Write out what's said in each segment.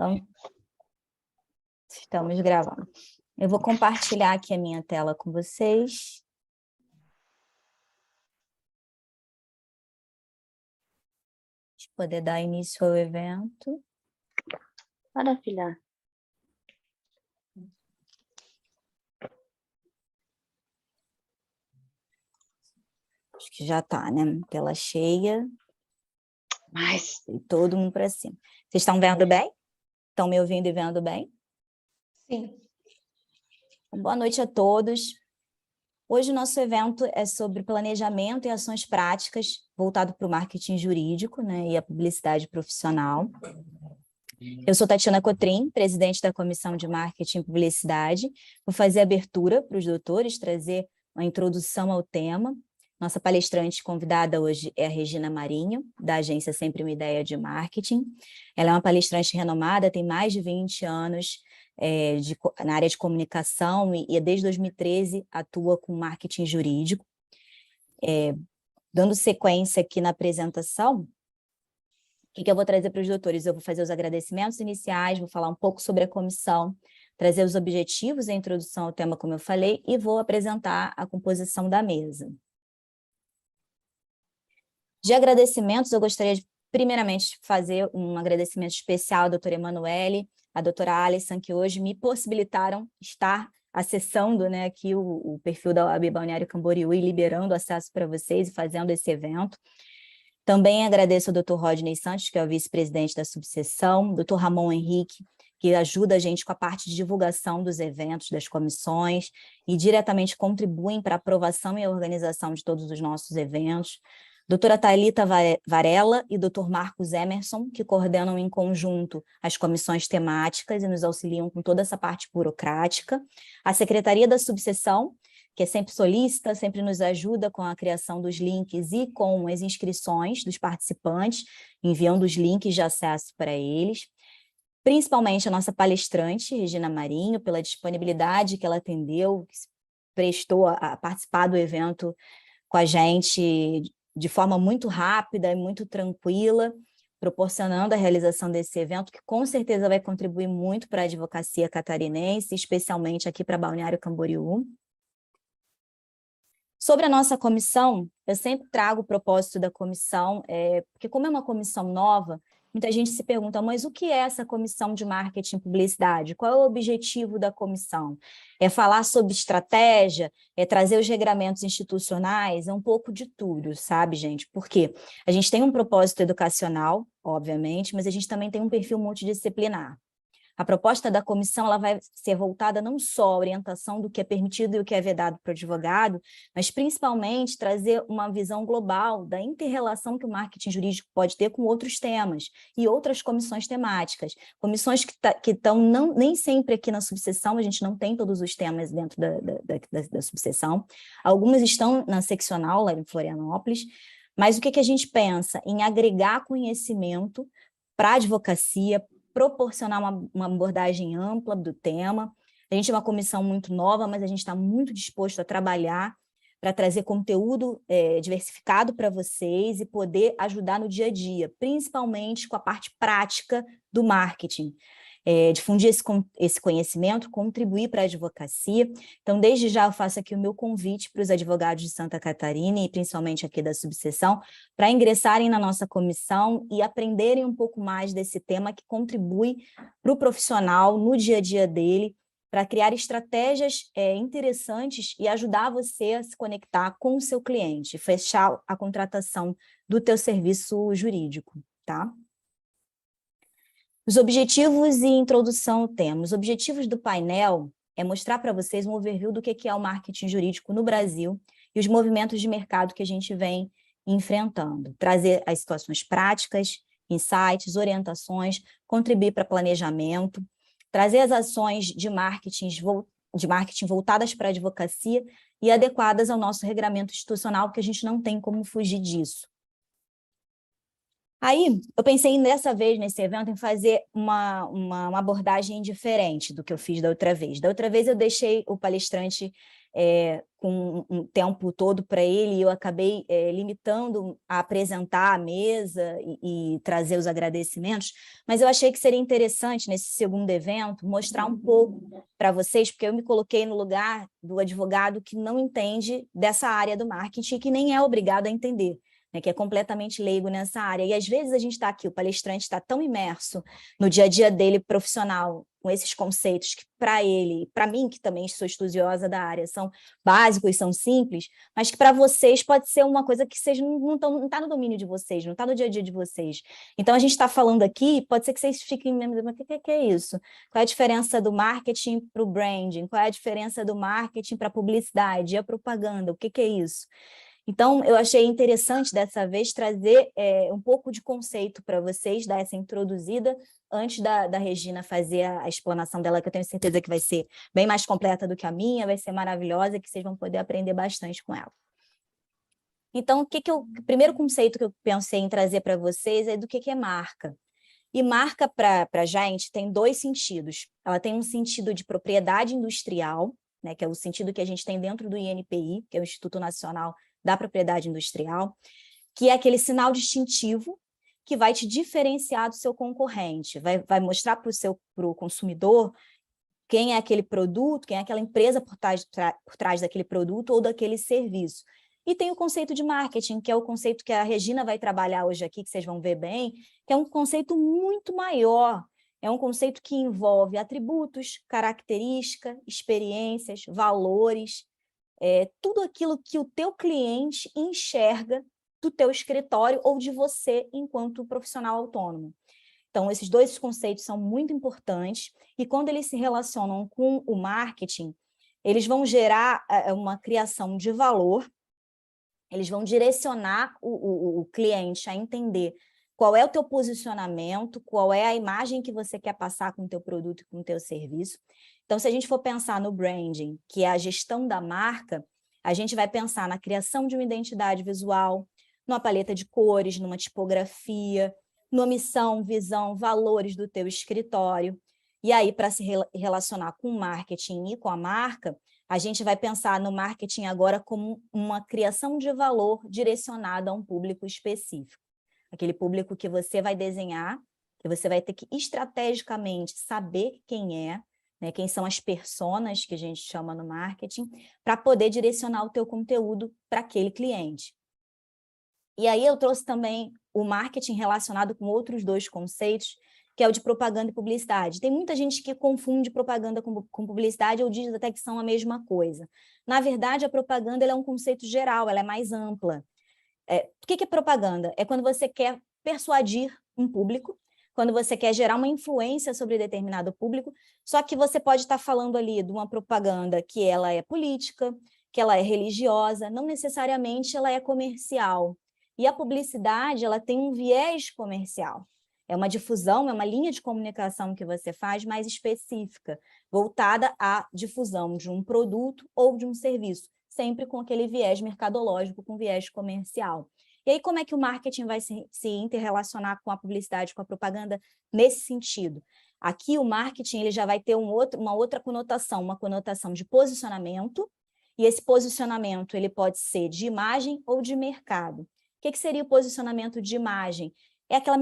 Então, estamos gravando. Eu vou compartilhar aqui a minha tela com vocês. Para poder dar início ao evento. Maravilha. Acho que já está, né? Tela cheia. Mas E todo mundo para cima. Vocês estão vendo bem? Estão me ouvindo e vendo bem? sim. Boa noite a todos. Hoje o nosso evento é sobre planejamento e ações práticas voltado para o marketing jurídico, né, e a publicidade profissional. Eu sou Tatiana Cotrim, presidente da Comissão de Marketing e Publicidade. Vou fazer a abertura para os doutores, trazer uma introdução ao tema. Nossa palestrante convidada hoje é a Regina Marinho, da agência Sempre Uma Ideia de Marketing. Ela é uma palestrante renomada, tem mais de 20 anos na área de comunicação e desde 2013 atua com marketing jurídico. Dando sequência aqui na apresentação, o que eu vou trazer para os doutores? Eu vou fazer os agradecimentos iniciais, vou falar um pouco sobre a comissão, trazer os objetivos e a introdução ao tema, como eu falei, e vou apresentar a composição da mesa. De agradecimentos, eu gostaria de, primeiramente, fazer um agradecimento especial à doutora Emanuele, à doutora Alisson, que hoje me possibilitaram estar acessando, né, aqui o perfil da OAB Balneário Camboriú e liberando acesso para vocês e fazendo esse evento. Também agradeço ao doutor Rodney Santos, que é o vice-presidente da subseção, doutor Ramon Henrique, que ajuda a gente com a parte de divulgação dos eventos, das comissões, e diretamente contribuem para a aprovação e organização de todos os nossos eventos. Doutora Thalita Varela e doutor Marcos Emerson, que coordenam em conjunto as comissões temáticas e nos auxiliam com toda essa parte burocrática. A Secretaria da Subseção, que é sempre solícita, sempre nos ajuda com a criação dos links e com as inscrições dos participantes, enviando os links de acesso para eles. Principalmente a nossa palestrante, Regina Marinho, pela disponibilidade que ela atendeu, que se prestou a participar do evento com a gente de forma muito rápida e muito tranquila, proporcionando a realização desse evento, que com certeza vai contribuir muito para a advocacia catarinense, especialmente aqui para Balneário Camboriú. Sobre a nossa comissão, eu sempre trago o propósito da comissão, porque como é uma comissão nova, muita gente se pergunta, mas o que é essa comissão de marketing e publicidade? Qual é o objetivo da comissão? É falar sobre estratégia? É trazer os regramentos institucionais? É um pouco de tudo, sabe, gente? Porque a gente tem um propósito educacional, obviamente, mas a gente também tem um perfil multidisciplinar. A proposta da comissão ela vai ser voltada não só à orientação do que é permitido e o que é vedado para o advogado, mas principalmente trazer uma visão global da inter-relação que o marketing jurídico pode ter com outros temas e outras comissões temáticas. Comissões que estão nem sempre aqui na subseção, a gente não tem todos os temas dentro da subseção. Algumas estão na seccional, lá em Florianópolis, mas o que a gente pensa? Em agregar conhecimento para a advocacia, proporcionar uma abordagem ampla do tema. A gente é uma comissão muito nova, mas a gente está muito disposto a trabalhar para trazer conteúdo diversificado para vocês e poder ajudar no dia a dia, principalmente com a parte prática do marketing. Difundir esse conhecimento, contribuir para a advocacia. Então, desde já eu faço aqui o meu convite para os advogados de Santa Catarina e principalmente aqui da subseção, para ingressarem na nossa comissão e aprenderem um pouco mais desse tema que contribui para o profissional no dia a dia dele, para criar estratégias interessantes e ajudar você a se conectar com o seu cliente, fechar a contratação do teu serviço jurídico, tá? Os objetivos e introdução ao tema. Os objetivos do painel é mostrar para vocês um overview do que é o marketing jurídico no Brasil e os movimentos de mercado que a gente vem enfrentando. Trazer as situações práticas, insights, orientações, contribuir para planejamento, trazer as ações de marketing voltadas para a advocacia e adequadas ao nosso regramento institucional, porque a gente não tem como fugir disso. Aí, eu pensei dessa vez, nesse evento, em fazer uma abordagem diferente do que eu fiz da outra vez. Da outra vez, eu deixei o palestrante com um tempo todo para ele, e eu acabei limitando a apresentar a mesa e trazer os agradecimentos, mas eu achei que seria interessante, nesse segundo evento, mostrar um pouco para vocês, porque eu me coloquei no lugar do advogado que não entende dessa área do marketing e que nem é obrigado a entender, né, que é completamente leigo nessa área. E às vezes a gente está aqui, o palestrante está tão imerso no dia a dia dele profissional, com esses conceitos que para ele, para mim, que também sou estudiosa da área, são básicos, são simples, mas que para vocês pode ser uma coisa que vocês não está no domínio de vocês, não está no dia a dia de vocês. Então a gente está falando aqui, pode ser que vocês fiquem mesmo, mas o que é isso? Qual é a diferença do marketing para o branding? Qual é a diferença do marketing para a publicidade e a propaganda? O que é isso? Então, eu achei interessante, dessa vez, trazer um pouco de conceito para vocês, dar essa introduzida, antes da Regina fazer a explanação dela, que eu tenho certeza que vai ser bem mais completa do que a minha, vai ser maravilhosa, que vocês vão poder aprender bastante com ela. Então, o primeiro conceito que eu pensei em trazer para vocês é do que é marca. E marca, para a gente, tem dois sentidos. Ela tem um sentido de propriedade industrial, né, que é o sentido que a gente tem dentro do INPI, que é o Instituto Nacional da Propriedade Industrial, que é aquele sinal distintivo que vai te diferenciar do seu concorrente, vai mostrar para o consumidor quem é aquele produto, quem é aquela empresa por trás daquele produto ou daquele serviço. E tem o conceito de marketing, que é o conceito que a Regina vai trabalhar hoje aqui, que vocês vão ver bem, que é um conceito muito maior, é um conceito que envolve atributos, características, experiências, valores, tudo aquilo que o teu cliente enxerga do teu escritório ou de você enquanto profissional autônomo. Então, esses dois conceitos são muito importantes e quando eles se relacionam com o marketing, eles vão gerar uma criação de valor, eles vão direcionar o cliente a entender qual é o teu posicionamento, qual é a imagem que você quer passar com o teu produto e com o teu serviço. Então, se a gente for pensar no branding, que é a gestão da marca, a gente vai pensar na criação de uma identidade visual, numa paleta de cores, numa tipografia, numa missão, visão, valores do teu escritório. E aí, para se relacionar com o marketing e com a marca, a gente vai pensar no marketing agora como uma criação de valor direcionada a um público específico. Aquele público que você vai desenhar, que você vai ter que estrategicamente saber quem é, né, quem são as personas que a gente chama no marketing, para poder direcionar o teu conteúdo para aquele cliente. E aí eu trouxe também o marketing relacionado com outros dois conceitos, que é o de propaganda e publicidade. Tem muita gente que confunde propaganda com publicidade ou diz até que são a mesma coisa. Na verdade, a propaganda ela é um conceito geral, ela é mais ampla. O que é propaganda? É quando você quer persuadir um público, quando você quer gerar uma influência sobre determinado público, só que você pode estar falando ali de uma propaganda que ela é política, que ela é religiosa, não necessariamente ela é comercial. E a publicidade, ela tem um viés comercial. É uma difusão, é uma linha de comunicação que você faz mais específica, voltada à difusão de um produto ou de um serviço, sempre com aquele viés mercadológico, com viés comercial. E aí, como é que o marketing vai se interrelacionar com a publicidade, com a propaganda nesse sentido? Aqui, o marketing ele já vai ter uma outra conotação, uma conotação de posicionamento, e esse posicionamento ele pode ser de imagem ou de mercado. O que seria o posicionamento de imagem? É aquela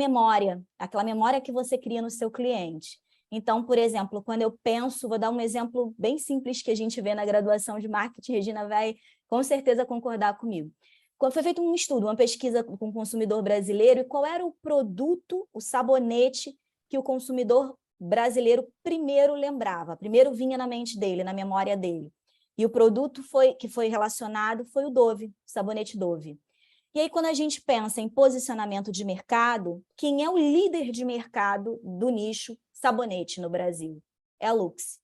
memória que você cria no seu cliente. Então, por exemplo, quando eu penso, vou dar um exemplo bem simples que a gente vê na graduação de marketing, Regina vai com certeza concordar comigo. Quando foi feito um estudo, uma pesquisa com o consumidor brasileiro, e qual era o produto, o sabonete que o consumidor brasileiro primeiro lembrava, primeiro vinha na mente dele, na memória dele. E o produto que foi relacionado foi o Dove, o sabonete Dove. E aí, quando a gente pensa em posicionamento de mercado, quem é o líder de mercado do nicho sabonete no Brasil? É a Lux.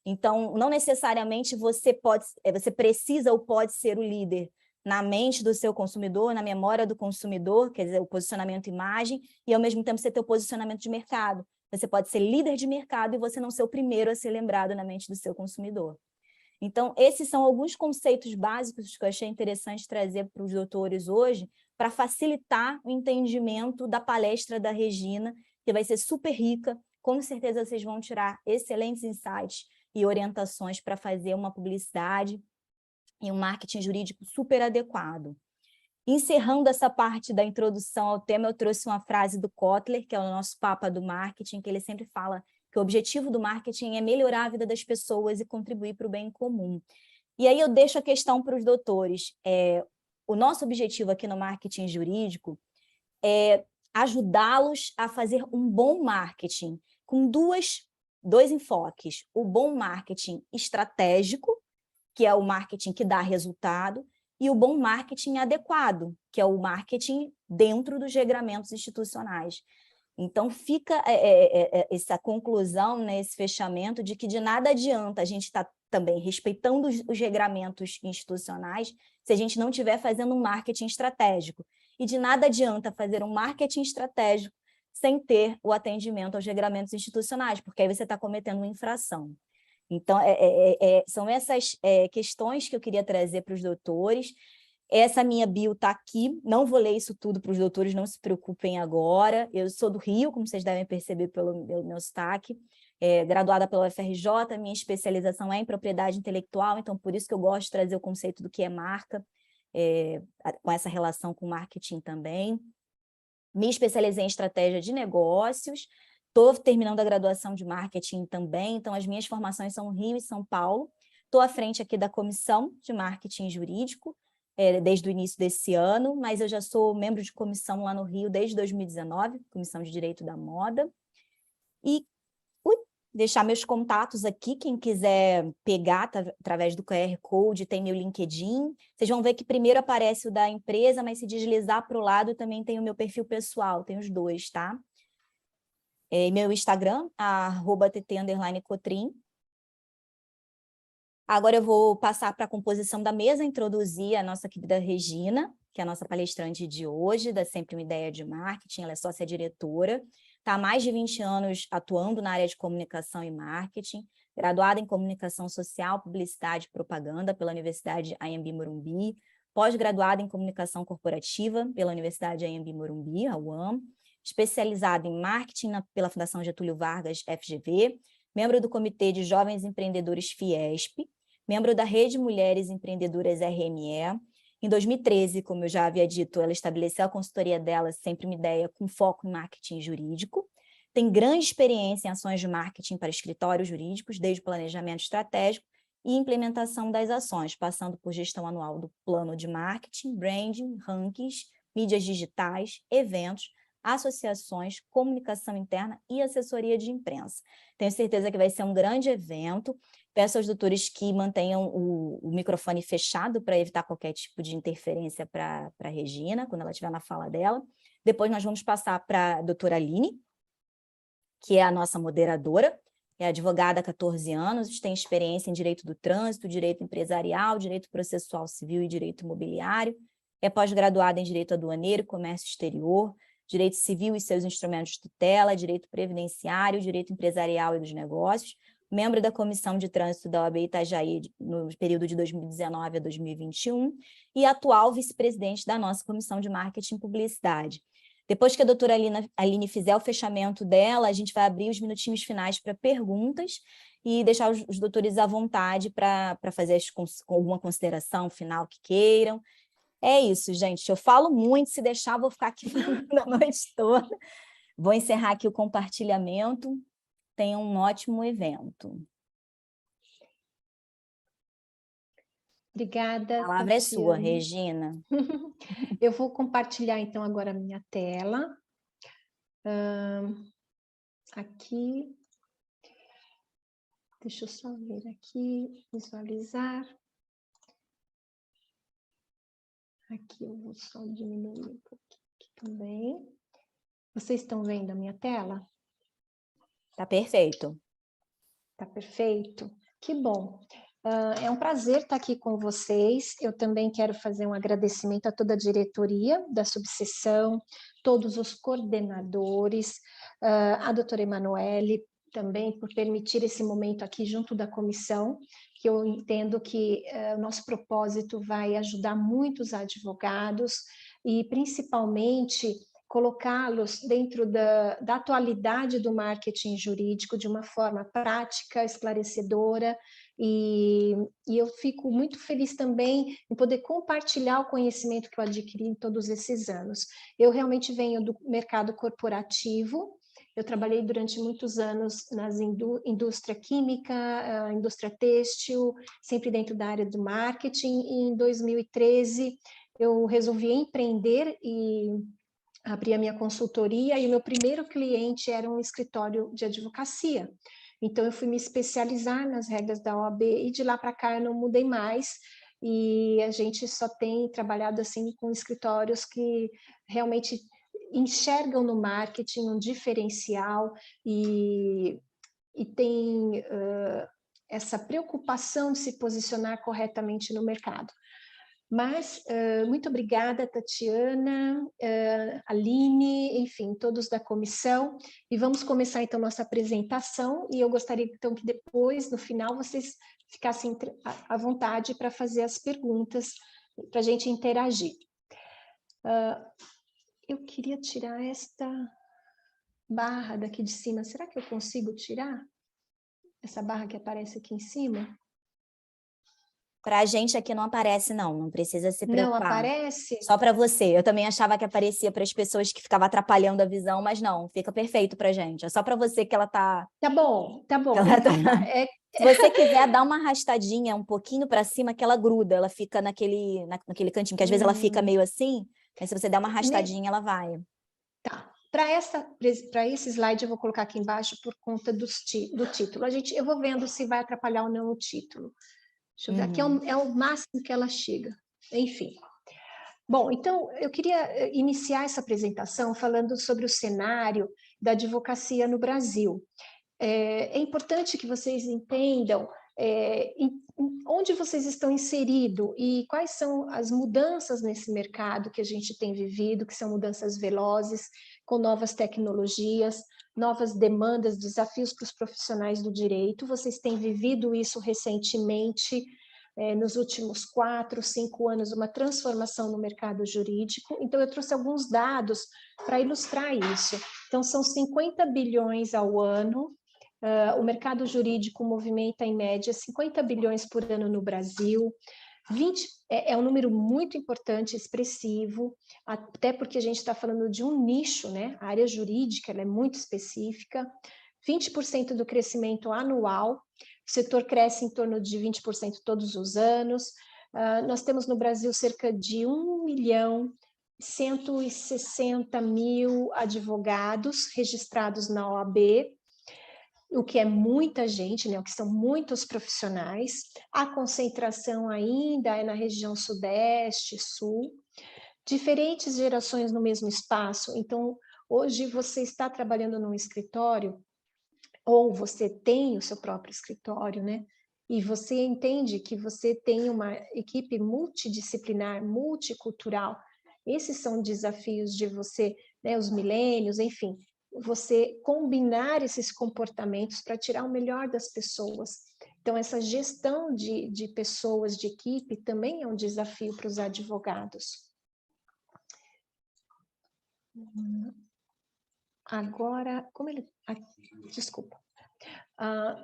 Então, não necessariamente você precisa ou pode ser o líder na mente do seu consumidor, na memória do consumidor, quer dizer, o posicionamento imagem, e ao mesmo tempo você ter o posicionamento de mercado. Você pode ser líder de mercado e você não ser o primeiro a ser lembrado na mente do seu consumidor. Então, esses são alguns conceitos básicos que eu achei interessante trazer para os doutores hoje, para facilitar o entendimento da palestra da Regina, que vai ser super rica. Com certeza vocês vão tirar excelentes insights e orientações para fazer uma publicidade e um marketing jurídico super adequado. Encerrando essa parte da introdução ao tema, eu trouxe uma frase do Kotler, que é o nosso papa do marketing, que ele sempre fala que o objetivo do marketing é melhorar a vida das pessoas e contribuir para o bem comum. E aí eu deixo a questão para os doutores. O nosso objetivo aqui no marketing jurídico é ajudá-los a fazer um bom marketing, com dois enfoques. O bom marketing estratégico, que é o marketing que dá resultado, e o bom marketing adequado, que é o marketing dentro dos regramentos institucionais. Então, fica essa conclusão, né, esse fechamento de que de nada adianta a gente estar também respeitando os regramentos institucionais se a gente não estiver fazendo um marketing estratégico. E de nada adianta fazer um marketing estratégico sem ter o atendimento aos regramentos institucionais, porque aí você está cometendo uma infração. Então, são essas questões que eu queria trazer para os doutores. Essa minha bio está aqui, não vou ler isso tudo para os doutores, não se preocupem agora. Eu sou do Rio, como vocês devem perceber pelo meu sotaque, graduada pela UFRJ, minha especialização é em propriedade intelectual, então por isso que eu gosto de trazer o conceito do que é marca, com essa relação com marketing também. Me especializei em estratégia de negócios, estou terminando a graduação de marketing também, então as minhas formações são Rio e São Paulo. Estou à frente aqui da comissão de marketing jurídico, desde o início desse ano, mas eu já sou membro de comissão lá no Rio desde 2019, Comissão de Direito da Moda. E deixar meus contatos aqui, quem quiser pegar através do QR Code, tem meu LinkedIn. Vocês vão ver que primeiro aparece o da empresa, mas se deslizar para o lado também tem o meu perfil pessoal, tem os dois, tá? Meu Instagram, @tt_cotrim. Agora eu vou passar para a composição da mesa, introduzir a nossa querida Regina, que é a nossa palestrante de hoje, da Sempre Uma Ideia de Marketing, ela é sócia-diretora, está há mais de 20 anos atuando na área de comunicação e marketing, graduada em comunicação social, publicidade e propaganda pela Universidade Anhembi Morumbi, pós-graduada em comunicação corporativa pela Universidade Anhembi Morumbi, a UAM, especializada em marketing pela Fundação Getúlio Vargas, FGV, membro do Comitê de Jovens Empreendedores Fiesp, membro da Rede Mulheres Empreendedoras RME. Em 2013, como eu já havia dito, ela estabeleceu a consultoria dela, Sempre Uma Ideia, com foco em marketing jurídico. Tem grande experiência em ações de marketing para escritórios jurídicos, desde o planejamento estratégico e implementação das ações, passando por gestão anual do plano de marketing, branding, rankings, mídias digitais, eventos, associações, comunicação interna e assessoria de imprensa. Tenho certeza que vai ser um grande evento. Peço aos doutores que mantenham o microfone fechado para evitar qualquer tipo de interferência para a Regina, quando ela estiver na fala dela. Depois nós vamos passar para a doutora Aline, que é a nossa moderadora, é advogada há 14 anos, tem experiência em direito do trânsito, direito empresarial, direito processual civil e direito imobiliário, é pós-graduada em direito aduaneiro, comércio exterior, direito civil e seus instrumentos de tutela, direito previdenciário, direito empresarial e dos negócios, membro da Comissão de Trânsito da OAB Itajaí no período de 2019 a 2021 e atual vice-presidente da nossa Comissão de Marketing e Publicidade. Depois que a doutora Aline fizer o fechamento dela, a gente vai abrir os minutinhos finais para perguntas e deixar os doutores à vontade para fazer alguma consideração final que queiram. É isso, gente. Eu falo muito, se deixar, vou ficar aqui falando a noite toda. Vou encerrar aqui o compartilhamento. Tenham um ótimo evento. Obrigada, A palavra é sua, Tatiane. Regina. Eu vou compartilhar, então, agora a minha tela. Aqui. Deixa eu só ver aqui, visualizar. Aqui eu vou só diminuir um pouquinho aqui também. Vocês estão vendo a minha tela? Tá perfeito. Tá perfeito. Que bom. É um prazer estar aqui com vocês. Eu também quero fazer um agradecimento a toda a diretoria da subseção, todos os coordenadores, a doutora Emanuele também por permitir esse momento aqui junto da comissão, que eu entendo que o nosso propósito vai ajudar muitos advogados e principalmente colocá-los dentro da atualidade do marketing jurídico de uma forma prática, esclarecedora, e eu fico muito feliz também em poder compartilhar o conhecimento que eu adquiri em todos esses anos. Eu realmente venho do mercado corporativo, eu trabalhei durante muitos anos na indústria química, indústria têxtil, sempre dentro da área do marketing, e em 2013 eu resolvi empreender e abri a minha consultoria, e o meu primeiro cliente era um escritório de advocacia. Então, eu fui me especializar nas regras da OAB, e de lá para cá eu não mudei mais, e a gente só tem trabalhado assim com escritórios que realmente enxergam no marketing um diferencial e tem essa preocupação de se posicionar corretamente no mercado. Mas, muito obrigada, Tatiana, Aline, enfim, todos da comissão. E vamos começar, então, nossa apresentação. E eu gostaria, então, que depois, no final, vocês ficassem à vontade para fazer as perguntas, para a gente interagir. Eu queria tirar esta barra daqui de cima. Será que eu consigo tirar essa barra que aparece aqui em cima? Para a gente aqui não aparece, não precisa se preocupar. Não aparece? Só para você. Eu também achava que aparecia para as pessoas que ficavam atrapalhando a visão, mas não, fica perfeito para a gente. É só para você que ela tá... Tá bom, tá bom. Ela tá... É... Se você quiser dar uma arrastadinha um pouquinho para cima, que ela gruda, ela fica naquele cantinho, que às vezes ela fica meio assim, mas se você der uma arrastadinha, ela vai. Tá. Para esse slide eu vou colocar aqui embaixo por conta do título. Eu vou vendo se vai atrapalhar ou não o título. Deixa eu ver, aqui é o máximo que ela chega. Enfim. Bom, então eu queria iniciar essa apresentação falando sobre o cenário da advocacia no Brasil. É importante que vocês entendam onde vocês estão inseridos e quais são as mudanças nesse mercado que a gente tem vivido, que são mudanças velozes, com novas tecnologias, novas demandas, desafios para os profissionais do direito. Vocês têm vivido isso recentemente, nos últimos 4, 5 anos, uma transformação no mercado jurídico. Então, eu trouxe alguns dados para ilustrar isso. Então, são 50 bilhões ao ano. O mercado jurídico movimenta, em média, 50 bilhões por ano no Brasil. 20 é um número muito importante, expressivo, até porque a gente está falando de um nicho, né? A área jurídica ela é muito específica. 20% do crescimento anual, o setor cresce em torno de 20% todos os anos. Nós temos no Brasil cerca de 1.160.000 advogados registrados na OAB, o que é muita gente, né? O que são muitos profissionais. A concentração ainda é na região sudeste, sul. Diferentes gerações no mesmo espaço. Então, hoje você está trabalhando num escritório, ou você tem o seu próprio escritório, né? E você entende que você tem uma equipe multidisciplinar, multicultural. Esses são desafios de você, né? Os milênios, enfim, você combinar esses comportamentos para tirar o melhor das pessoas. Então, essa gestão de pessoas, de equipe, também é um desafio para os advogados. Agora, desculpa.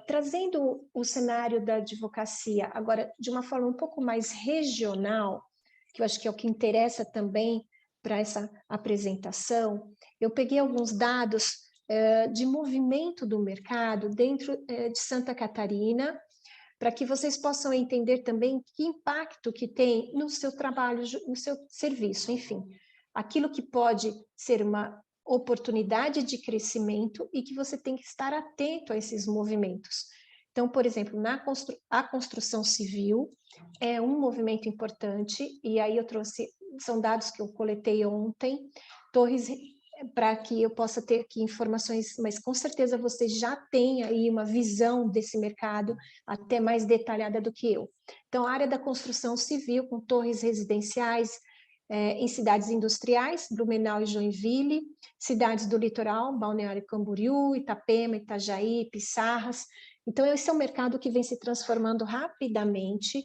Trazendo o cenário da advocacia, agora, de uma forma um pouco mais regional, que eu acho que é o que interessa também para essa apresentação, eu peguei alguns dados de movimento do mercado dentro de Santa Catarina, para que vocês possam entender também que impacto que tem no seu trabalho, no seu serviço, enfim, aquilo que pode ser uma oportunidade de crescimento e que você tem que estar atento a esses movimentos. Então, por exemplo, a construção civil é um movimento importante, e aí eu trouxe, são dados que eu coletei ontem, torres, para que eu possa ter aqui informações, mas com certeza você já tem aí uma visão desse mercado até mais detalhada do que eu. Então, a área da construção civil, com torres residenciais, em cidades industriais, Blumenau e Joinville, cidades do litoral, Balneário Camboriú, Itapema, Itajaí, Pissarras. Então, esse é um mercado que vem se transformando rapidamente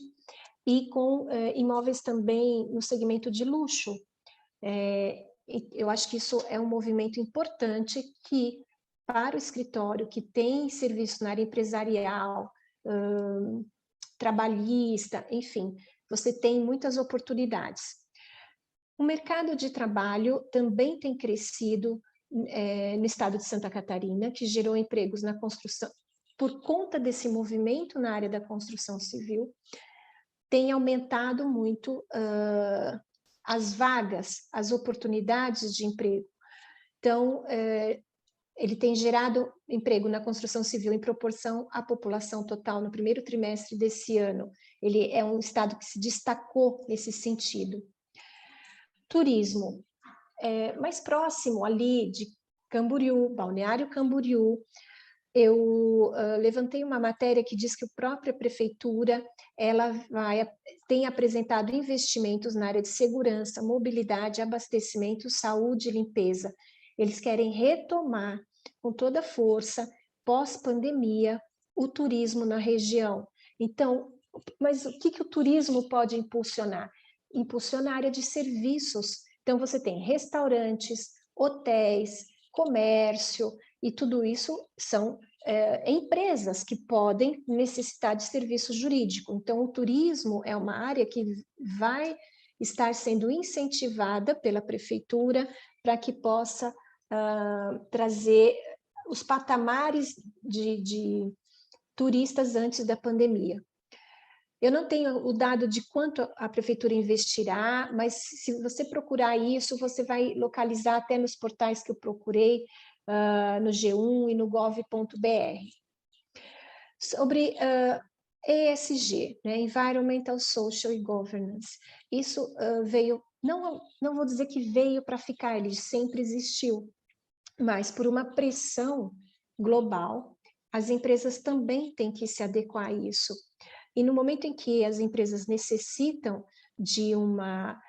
e com imóveis também no segmento de luxo. Eu acho que isso é um movimento importante que, para o escritório que tem serviço na área empresarial, trabalhista, enfim, você tem muitas oportunidades. O mercado de trabalho também tem crescido no estado de Santa Catarina, que gerou empregos na construção, por conta desse movimento na área da construção civil, tem aumentado muito as vagas, as oportunidades de emprego. Então, ele tem gerado emprego na construção civil em proporção à população total no primeiro trimestre desse ano. Ele é um estado que se destacou nesse sentido. Turismo, mais próximo ali de Camboriú, Balneário Camboriú, eu levantei uma matéria que diz que a própria prefeitura tem apresentado investimentos na área de segurança, mobilidade, abastecimento, saúde e limpeza. Eles querem retomar com toda a força, pós-pandemia, o turismo na região. Então, mas o que o turismo pode impulsionar? Impulsionar a área de serviços. Então, você tem restaurantes, hotéis, comércio, e tudo isso são empresas que podem necessitar de serviço jurídico. Então, o turismo é uma área que vai estar sendo incentivada pela prefeitura para que possa trazer os patamares de turistas antes da pandemia. Eu não tenho o dado de quanto a prefeitura investirá, mas se você procurar isso, você vai localizar até nos portais que eu procurei, no G1 e no gov.br. Sobre ESG, né, Environmental, Social e Governance. Isso veio, não vou dizer que veio para ficar, ele sempre existiu, mas por uma pressão global, as empresas também têm que se adequar a isso. E no momento em que as empresas necessitam de uma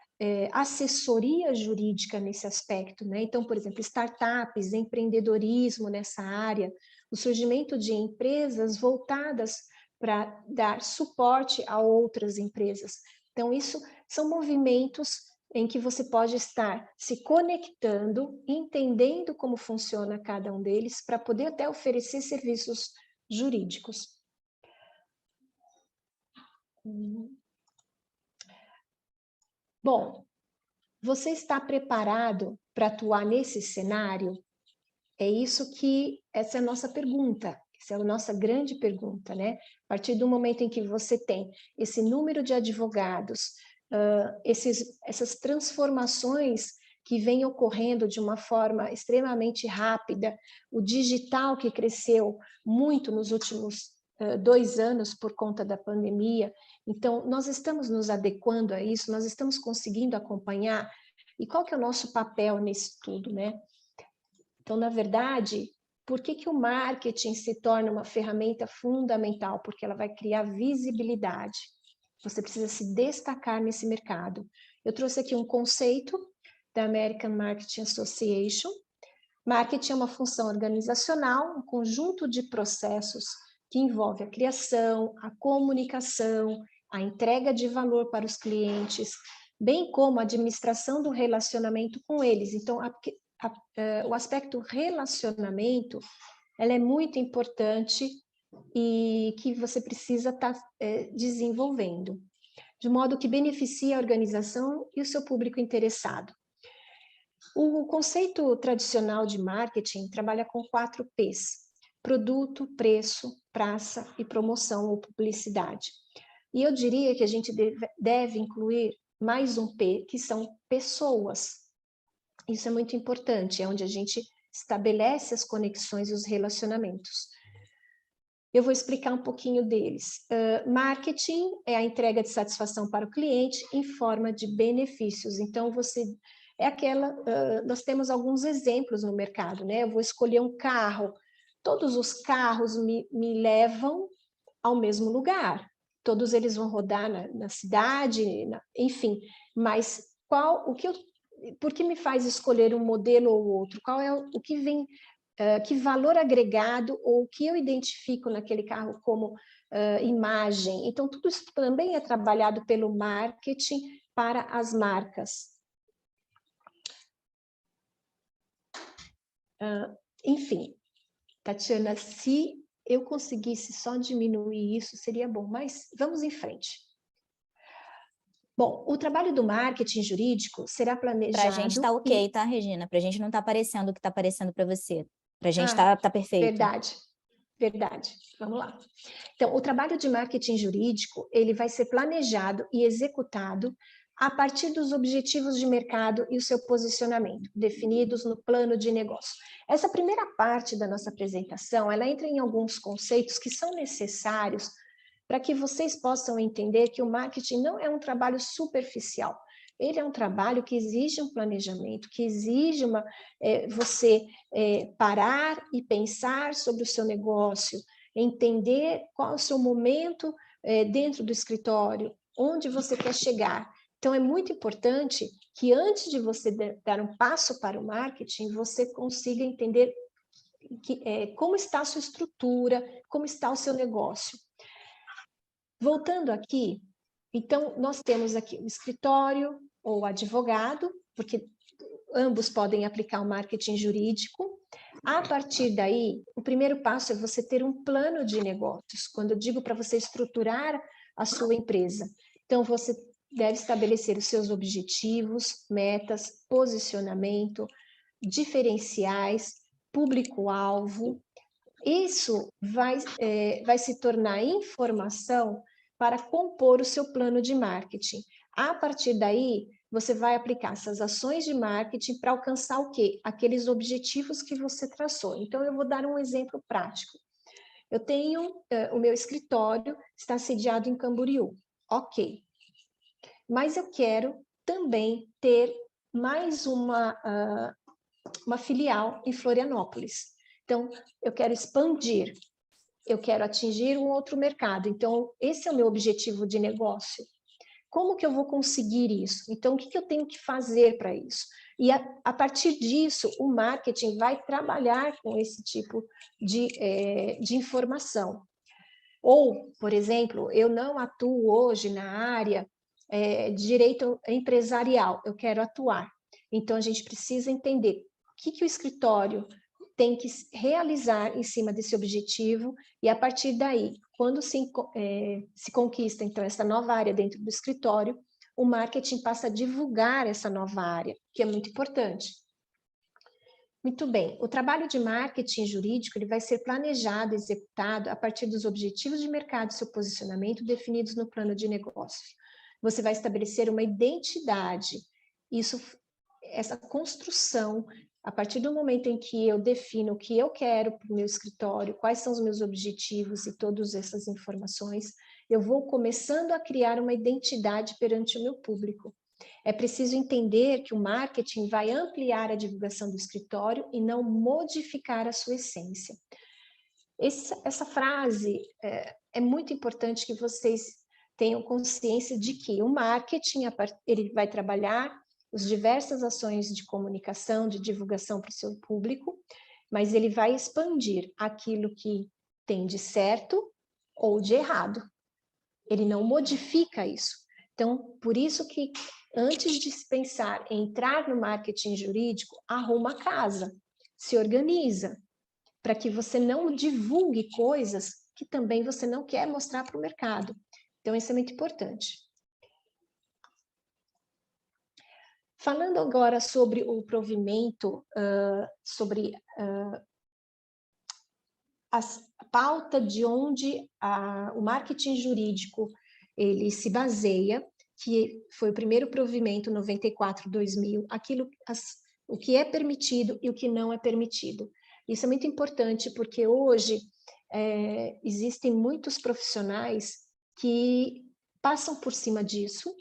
assessoria jurídica nesse aspecto, né? Então, por exemplo, startups, empreendedorismo nessa área, o surgimento de empresas voltadas para dar suporte a outras empresas. Então, isso são movimentos em que você pode estar se conectando, entendendo como funciona cada um deles, para poder até oferecer serviços jurídicos. Bom, você está preparado para atuar nesse cenário? Essa é a nossa pergunta, essa é a nossa grande pergunta, né? A partir do momento em que você tem esse número de advogados, essas transformações que vêm ocorrendo de uma forma extremamente rápida, o digital que cresceu muito nos últimos 2 anos por conta da pandemia, então nós estamos nos adequando a isso, nós estamos conseguindo acompanhar, e qual que é o nosso papel nisso tudo, né? Então, na verdade, por que o marketing se torna uma ferramenta fundamental? Porque ela vai criar visibilidade. Você precisa se destacar nesse mercado. Eu trouxe aqui um conceito da American Marketing Association. Marketing é uma função organizacional, um conjunto de processos que envolve a criação, a comunicação, a entrega de valor para os clientes, bem como a administração do relacionamento com eles. Então, o aspecto relacionamento, ela é muito importante e que você precisa estar desenvolvendo, de modo que beneficie a organização e o seu público interessado. O conceito tradicional de marketing trabalha com 4 P's: produto, preço, praça e promoção ou publicidade. E eu diria que a gente deve incluir mais um P, que são pessoas. Isso é muito importante, é onde a gente estabelece as conexões e os relacionamentos. Eu vou explicar um pouquinho deles. Marketing é a entrega de satisfação para o cliente em forma de benefícios. Então, nós temos alguns exemplos no mercado, né? Eu vou escolher um carro, todos os carros me levam ao mesmo lugar, todos eles vão rodar na cidade, enfim, mas por que me faz escolher um modelo ou outro? Qual é o que vem, que valor agregado ou o que eu identifico naquele carro como imagem? Então, tudo isso também é trabalhado pelo marketing para as marcas. Enfim, Tatiana, se eu conseguisse só diminuir isso, seria bom, mas vamos em frente. Bom, o trabalho do marketing jurídico será planejado... Para a gente está ok, tá, Regina? Para a gente não está aparecendo o que está aparecendo para você. Para a gente tá perfeito. Verdade, verdade. Vamos lá. Então, o trabalho de marketing jurídico, ele vai ser planejado e executado a partir dos objetivos de mercado e o seu posicionamento, definidos no plano de negócio. Essa primeira parte da nossa apresentação, ela entra em alguns conceitos que são necessários para que vocês possam entender que o marketing não é um trabalho superficial. Ele é um trabalho que exige um planejamento, que exige você parar e pensar sobre o seu negócio, entender qual é o seu momento dentro do escritório, onde você quer chegar. Então, é muito importante que antes de você dar um passo para o marketing, você consiga entender como está a sua estrutura, como está o seu negócio. Voltando aqui, então, nós temos aqui o escritório ou advogado, porque ambos podem aplicar o marketing jurídico. A partir daí, o primeiro passo é você ter um plano de negócios, quando eu digo para você estruturar a sua empresa. Então, você deve estabelecer os seus objetivos, metas, posicionamento, diferenciais, público-alvo. Isso vai se tornar informação para compor o seu plano de marketing. A partir daí, você vai aplicar essas ações de marketing para alcançar o quê? Aqueles objetivos que você traçou. Então, eu vou dar um exemplo prático. Eu tenho, o meu escritório está sediado em Camboriú. Ok. Mas eu quero também ter mais uma filial em Florianópolis. Então, eu quero expandir, eu quero atingir um outro mercado. Então, esse é o meu objetivo de negócio. Como que eu vou conseguir isso? Então, o que eu tenho que fazer para isso? E a partir disso, o marketing vai trabalhar com esse tipo de informação. Ou, por exemplo, eu não atuo hoje na área de direito empresarial, eu quero atuar. Então, a gente precisa entender o que o escritório tem que realizar em cima desse objetivo, e a partir daí, quando se conquista, então, essa nova área dentro do escritório, o marketing passa a divulgar essa nova área, que é muito importante. Muito bem, o trabalho de marketing jurídico ele vai ser planejado, executado a partir dos objetivos de mercado e seu posicionamento definidos no plano de negócio. Você vai estabelecer uma identidade, essa construção, a partir do momento em que eu defino o que eu quero para o meu escritório, quais são os meus objetivos e todas essas informações, eu vou começando a criar uma identidade perante o meu público. É preciso entender que o marketing vai ampliar a divulgação do escritório e não modificar a sua essência. Essa frase é muito importante que vocês tenham consciência de que o marketing ele vai trabalhar as diversas ações de comunicação, de divulgação para o seu público, mas ele vai expandir aquilo que tem de certo ou de errado. Ele não modifica isso. Então, por isso que antes de se pensar em entrar no marketing jurídico, arruma a casa, se organiza, para que você não divulgue coisas que também você não quer mostrar para o mercado. Então, isso é muito importante. Falando agora sobre o provimento, sobre a pauta de onde o marketing jurídico ele se baseia, que foi o primeiro provimento 94/2000, o que é permitido e o que não é permitido. Isso é muito importante porque hoje existem muitos profissionais que passam por cima disso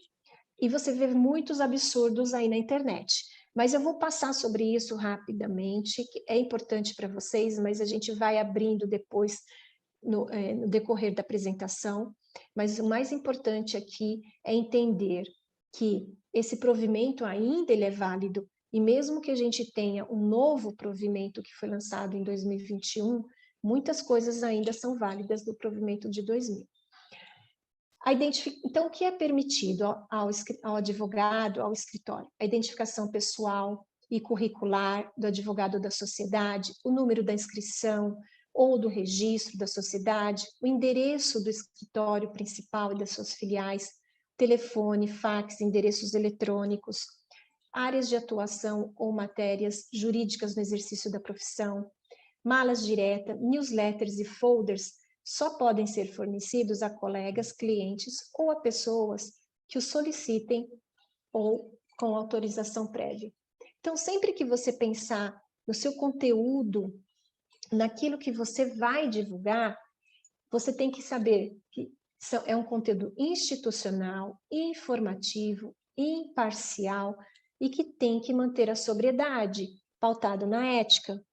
e você vê muitos absurdos aí na internet. Mas eu vou passar sobre isso rapidamente, que é importante para vocês, mas a gente vai abrindo depois no decorrer da apresentação. Mas o mais importante aqui é entender que esse provimento ainda ele é válido, e mesmo que a gente tenha um novo provimento que foi lançado em 2021, muitas coisas ainda são válidas do provimento de 2000. Então, o que é permitido ao advogado, ao escritório? A identificação pessoal e curricular do advogado da sociedade, o número da inscrição, ou do registro da sociedade, o endereço do escritório principal e das suas filiais, telefone, fax, endereços eletrônicos, áreas de atuação ou matérias jurídicas no exercício da profissão, malas direta, newsletters e folders só podem ser fornecidos a colegas, clientes ou a pessoas que o solicitem ou com autorização prévia. Então, sempre que você pensar no seu conteúdo, naquilo que você vai divulgar, você tem que saber que é um conteúdo institucional, informativo, imparcial e que tem que manter a sobriedade, pautado na ética.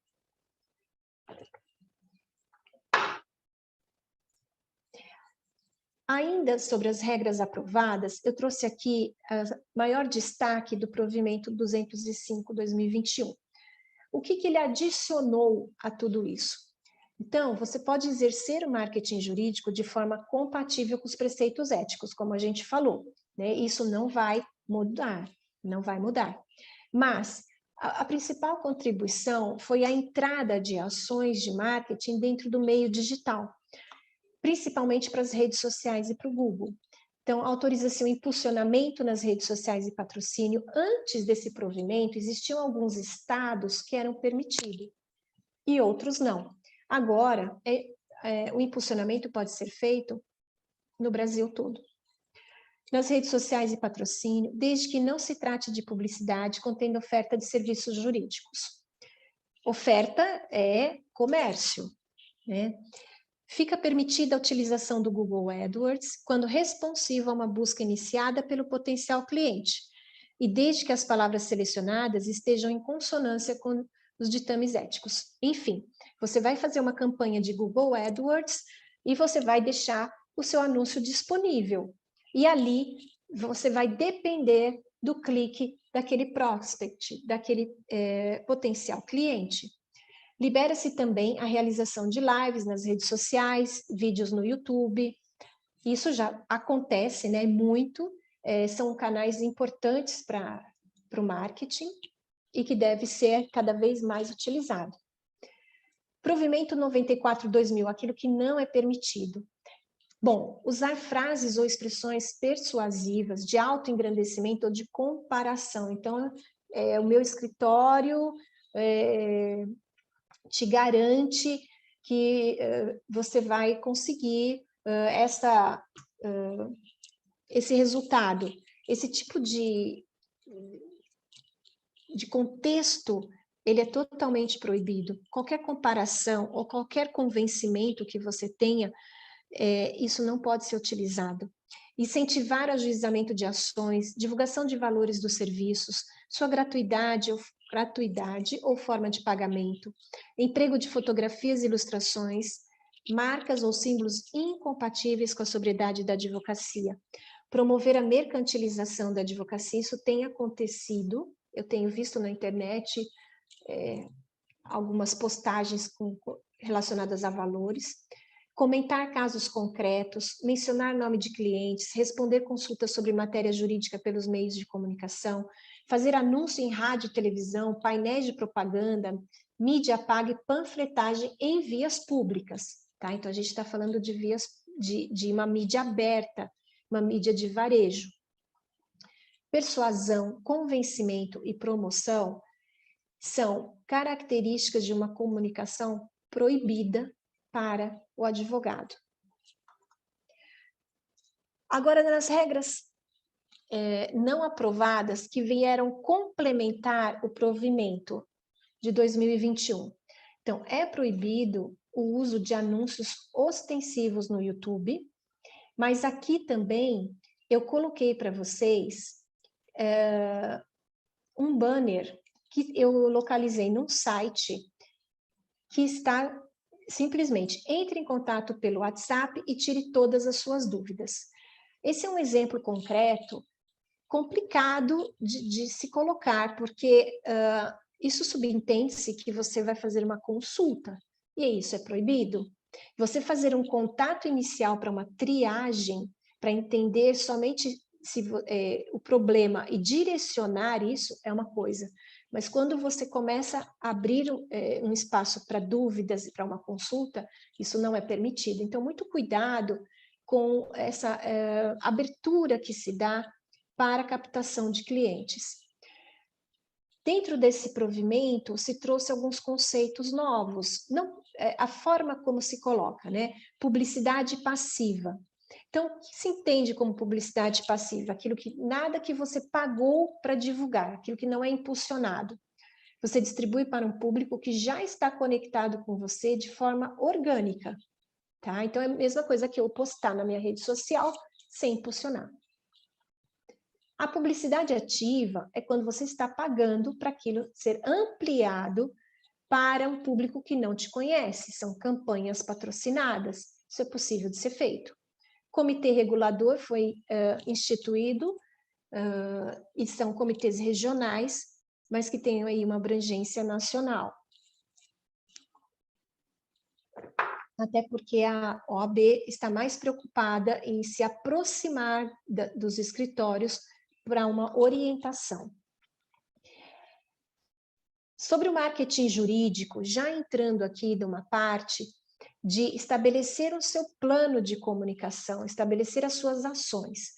Ainda sobre as regras aprovadas, eu trouxe aqui o maior destaque do provimento 205/2021. O que ele adicionou a tudo isso? Então, você pode exercer o marketing jurídico de forma compatível com os preceitos éticos, como a gente falou, né? Isso não vai mudar, não vai mudar. Mas a principal contribuição foi a entrada de ações de marketing dentro do meio digital, principalmente para as redes sociais e para o Google. Então, autorização e impulsionamento nas redes sociais e patrocínio. Antes desse provimento, existiam alguns estados que eram permitidos e outros não. Agora, o impulsionamento pode ser feito no Brasil todo. Nas redes sociais e patrocínio, desde que não se trate de publicidade contendo oferta de serviços jurídicos. Oferta é comércio, né? Fica permitida a utilização do Google AdWords quando responsivo a uma busca iniciada pelo potencial cliente, e desde que as palavras selecionadas estejam em consonância com os ditames éticos. Enfim, você vai fazer uma campanha de Google AdWords e você vai deixar o seu anúncio disponível. E ali você vai depender do clique daquele prospect, daquele potencial cliente. Libera-se também a realização de lives nas redes sociais, vídeos no YouTube. Isso já acontece, né, muito, são canais importantes para o marketing e que deve ser cada vez mais utilizado. Provimento 94/2000, aquilo que não é permitido. Bom, usar frases ou expressões persuasivas de autoengrandecimento ou de comparação. Então, o meu escritório te garante que você vai conseguir esse resultado. Esse tipo de contexto, ele é totalmente proibido. Qualquer comparação ou qualquer convencimento que você tenha, isso não pode ser utilizado. Incentivar o ajuizamento de ações, divulgação de valores dos serviços, sua gratuidade ou forma de pagamento, emprego de fotografias e ilustrações, marcas ou símbolos incompatíveis com a sobriedade da advocacia. Promover a mercantilização da advocacia, isso tem acontecido, eu tenho visto na internet algumas postagens relacionadas a valores. Comentar casos concretos, mencionar nome de clientes, responder consultas sobre matéria jurídica pelos meios de comunicação, fazer anúncio em rádio, televisão, painéis de propaganda, mídia paga e panfletagem em vias públicas, tá? Então, a gente está falando de de uma mídia aberta, uma mídia de varejo. Persuasão, convencimento e promoção são características de uma comunicação proibida para o advogado. Agora, nas regras não aprovadas que vieram complementar o provimento de 2021. Então, é proibido o uso de anúncios ostensivos no YouTube, mas aqui também eu coloquei para vocês um banner que eu localizei num site que está simplesmente entre em contato pelo WhatsApp e tire todas as suas dúvidas. Esse é um exemplo concreto, complicado de se colocar, porque isso subentende-se que você vai fazer uma consulta, e isso é proibido. Você fazer um contato inicial para uma triagem, para entender somente o problema e direcionar isso, é uma coisa. Mas quando você começa a abrir um espaço para dúvidas e para uma consulta, isso não é permitido. Então, muito cuidado com essa abertura que se dá para a captação de clientes. Dentro desse provimento, se trouxe alguns conceitos novos, não, a forma como se coloca, né? Publicidade passiva. Então, o que se entende como publicidade passiva? Nada que você pagou para divulgar, aquilo que não é impulsionado. Você distribui para um público que já está conectado com você de forma orgânica, tá? Então, é a mesma coisa que eu postar na minha rede social sem impulsionar. A publicidade ativa é quando você está pagando para aquilo ser ampliado para um público que não te conhece. São campanhas patrocinadas. Isso é possível de ser feito. Comitê regulador foi instituído e são comitês regionais, mas que têm aí uma abrangência nacional. Até porque a OAB está mais preocupada em se aproximar dos escritórios para uma orientação. Sobre o marketing jurídico, já entrando aqui numa parte de estabelecer o seu plano de comunicação, estabelecer as suas ações.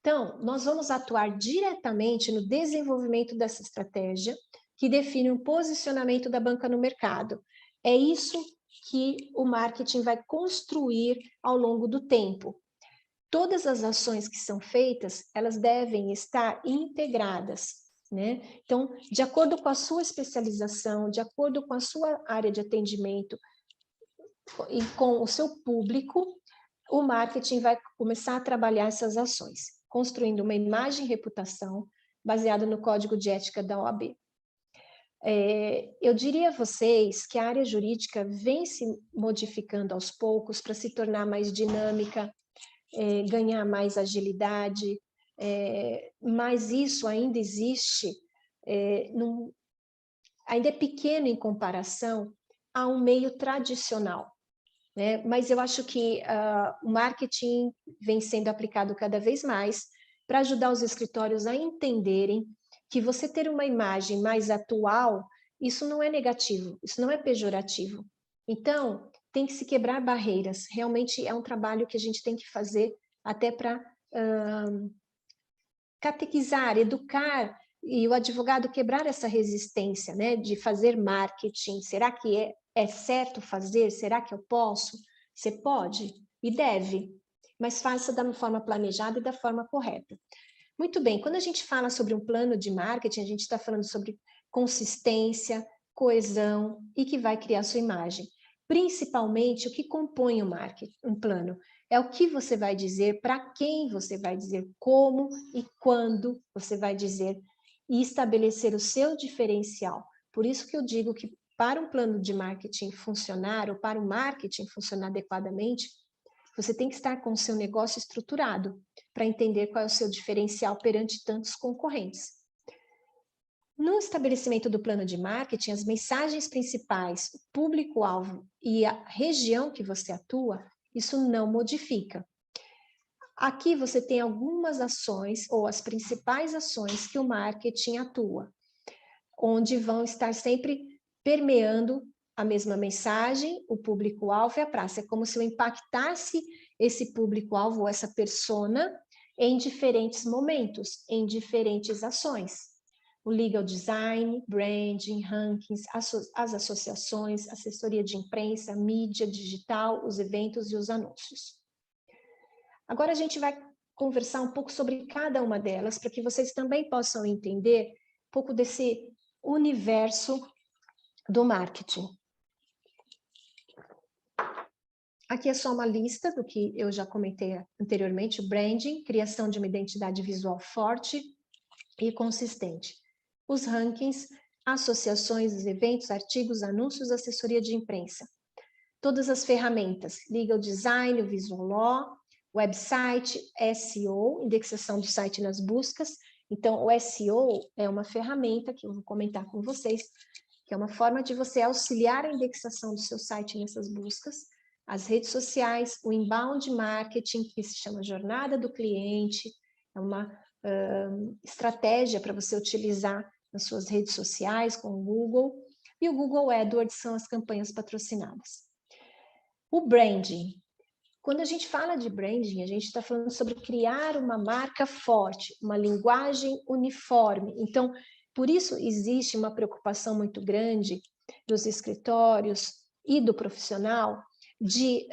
Então, nós vamos atuar diretamente no desenvolvimento dessa estratégia, que define o posicionamento da banca no mercado. É isso que o marketing vai construir ao longo do tempo. Todas as ações que são feitas, elas devem estar integradas, né? Então, de acordo com a sua especialização, de acordo com a sua área de atendimento e com o seu público, o marketing vai começar a trabalhar essas ações, construindo uma imagem e reputação baseada no Código de Ética da OAB. Eu diria a vocês que a área jurídica vem se modificando aos poucos para se tornar mais dinâmica, ganhar mais agilidade, mas isso ainda existe, ainda é pequeno em comparação a um meio tradicional, né? Mas eu acho que o marketing vem sendo aplicado cada vez mais para ajudar os escritórios a entenderem que você ter uma imagem mais atual, isso não é negativo, isso não é pejorativo. Então, tem que se quebrar barreiras. Realmente é um trabalho que a gente tem que fazer até para catequizar, educar, e o advogado quebrar essa resistência, né, de fazer marketing. Será que é certo fazer? Será que eu posso? Você pode e deve, mas faça da forma planejada e da forma correta. Muito bem, quando a gente fala sobre um plano de marketing, a gente está falando sobre consistência, coesão e que vai criar sua imagem. Principalmente, o que compõe o marketing, um plano, é o que você vai dizer, para quem você vai dizer, como e quando você vai dizer, e estabelecer o seu diferencial. Por isso que eu digo que para um plano de marketing funcionar, ou para o marketing funcionar adequadamente, você tem que estar com o seu negócio estruturado, para entender qual é o seu diferencial perante tantos concorrentes. No estabelecimento do plano de marketing, as mensagens principais, o público-alvo e a região que você atua, isso não modifica. Aqui você tem algumas ações, ou as principais ações que o marketing atua, onde vão estar sempre permeando a mesma mensagem, o público-alvo e a praça. É como se eu impactasse esse público-alvo, ou essa persona, em diferentes momentos, em diferentes ações. O legal design, branding, rankings, as associações, assessoria de imprensa, mídia digital, os eventos e os anúncios. Agora a gente vai conversar um pouco sobre cada uma delas, para que vocês também possam entender um pouco desse universo do marketing. Aqui é só uma lista do que eu já comentei anteriormente: o branding, criação de uma identidade visual forte e consistente. Os rankings, associações, os eventos, artigos, anúncios, assessoria de imprensa. Todas as ferramentas, legal design, visual law, website, SEO, indexação do site nas buscas. Então, o SEO é uma ferramenta que eu vou comentar com vocês, que é uma forma de você auxiliar a indexação do seu site nessas buscas. As redes sociais, o inbound marketing, que se chama jornada do cliente, é uma estratégia para você utilizar nas suas redes sociais com o Google, e o Google AdWords são as campanhas patrocinadas. O branding. Quando a gente fala de branding, a gente está falando sobre criar uma marca forte, uma linguagem uniforme. Então, por isso existe uma preocupação muito grande dos escritórios e do profissional de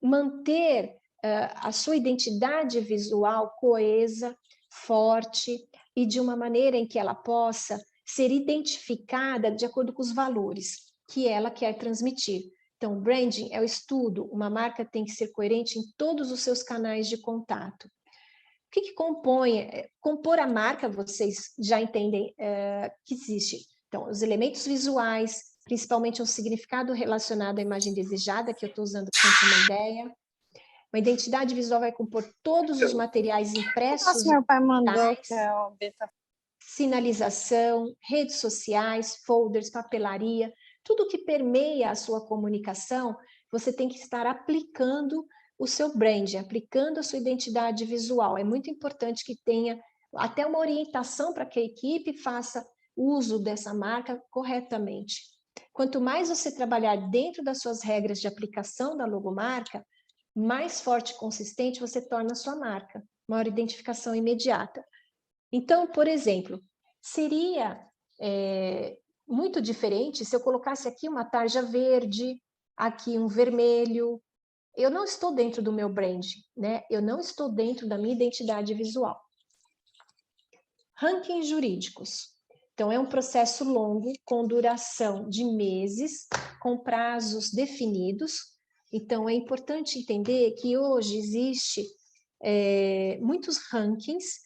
manter a sua identidade visual coesa, forte e de uma maneira em que ela possa ser identificada de acordo com os valores que ela quer transmitir. Então, branding é o estudo, uma marca tem que ser coerente em todos os seus canais de contato. O que compõe? Compor a marca, vocês já entendem que existe. Então, os elementos visuais, principalmente um significado relacionado à imagem desejada, que eu estou usando para ter uma ideia. Uma identidade visual vai compor todos os materiais impressos, Meu pai mandou que é o beta. Sinalização, redes sociais, folders, papelaria, tudo que permeia a sua comunicação, você tem que estar aplicando o seu brand, aplicando a sua identidade visual. É muito importante que tenha até uma orientação para que a equipe faça uso dessa marca corretamente. Quanto mais você trabalhar dentro das suas regras de aplicação da logomarca, mais forte e consistente você torna a sua marca, maior identificação imediata. Então, por exemplo, seria muito diferente se eu colocasse aqui uma tarja verde, aqui um vermelho. Eu não estou dentro do meu brand, né? Eu não estou dentro da minha identidade visual. Rankings jurídicos. Então, é um processo longo, com duração de meses, com prazos definidos. Então, é importante entender que hoje existe muitos rankings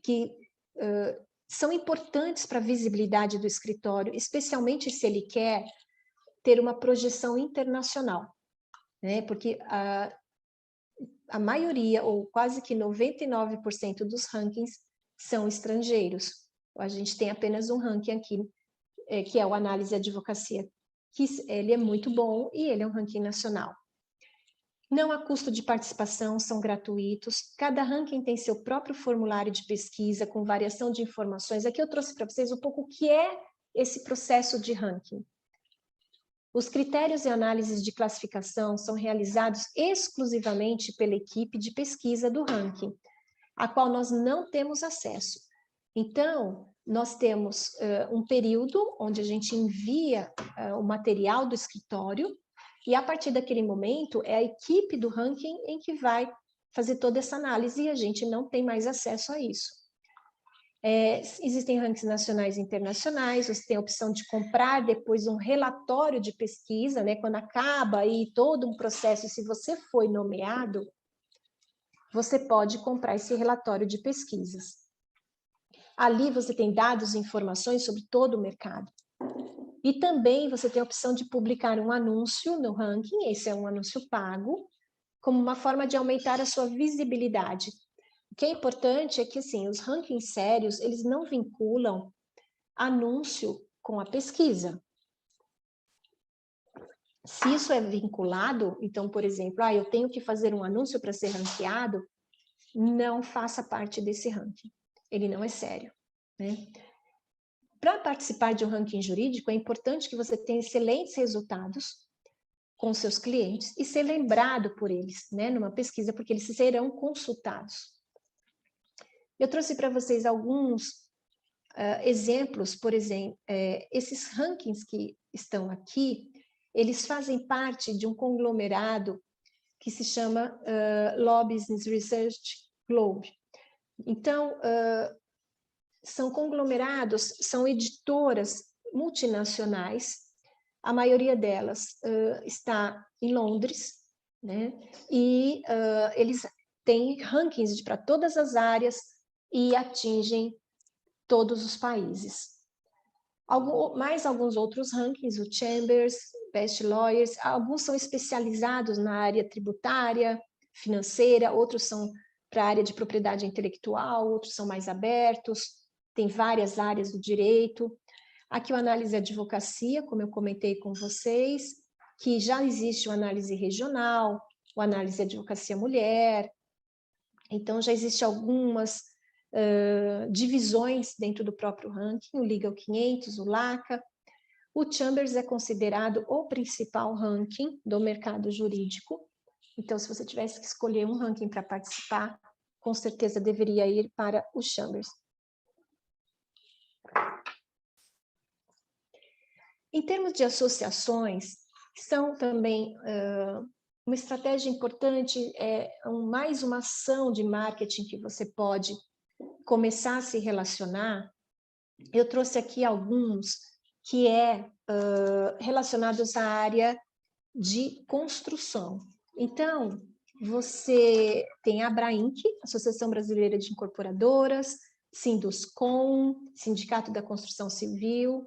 que são importantes para a visibilidade do escritório, especialmente se ele quer ter uma projeção internacional, né? Porque a maioria, ou quase que 99% dos rankings são estrangeiros. A gente tem apenas um ranking aqui, que é o Análise e Advocacia, que ele é muito bom e ele é um ranking nacional. Não há custo de participação, são gratuitos. Cada ranking tem seu próprio formulário de pesquisa com variação de informações. Aqui eu trouxe para vocês um pouco o que é esse processo de ranking. Os critérios e análises de classificação são realizados exclusivamente pela equipe de pesquisa do ranking, a qual nós não temos acesso. Então, nós temos um período onde a gente envia o material do escritório, e a partir daquele momento é a equipe do ranking em que vai fazer toda essa análise e a gente não tem mais acesso a isso. Existem rankings nacionais e internacionais, você tem a opção de comprar depois um relatório de pesquisa, né? Quando acaba aí todo um processo, se você foi nomeado, você pode comprar esse relatório de pesquisas. Ali você tem dados e informações sobre todo o mercado. E também você tem a opção de publicar um anúncio no ranking, esse é um anúncio pago, como uma forma de aumentar a sua visibilidade. O que é importante é que, assim, os rankings sérios, eles não vinculam anúncio com a pesquisa. Se isso é vinculado, então, por exemplo, eu tenho que fazer um anúncio para ser ranqueado, não faça parte desse ranking. Ele não é sério, né? Para participar de um ranking jurídico, é importante que você tenha excelentes resultados com seus clientes e ser lembrado por eles, né, numa pesquisa, porque eles serão consultados. Eu trouxe para vocês alguns exemplos, por exemplo, esses rankings que estão aqui, eles fazem parte de um conglomerado que se chama Law Business Research Globe. Então, são conglomerados, são editoras multinacionais, a maioria delas está em Londres, né? E eles têm rankings para todas as áreas e atingem todos os países. Mais alguns outros rankings, o Chambers, Best Lawyers, alguns são especializados na área tributária, financeira, outros são para a área de propriedade intelectual, outros são mais abertos, tem várias áreas do direito. Aqui o Análise e Advocacia, como eu comentei com vocês, que já existe o Análise Regional, o Análise e Advocacia Mulher, então já existe algumas divisões dentro do próprio ranking, o Legal 500, o LACA. O Chambers é considerado o principal ranking do mercado jurídico. Então, se você tivesse que escolher um ranking para participar, com certeza deveria ir para o Chambers. Em termos de associações, são também uma estratégia importante, mais uma ação de marketing que você pode começar a se relacionar. Eu trouxe aqui alguns que relacionados à área de construção. Então, você tem a Abrainc, Associação Brasileira de Incorporadoras, Sinduscom, Sindicato da Construção Civil,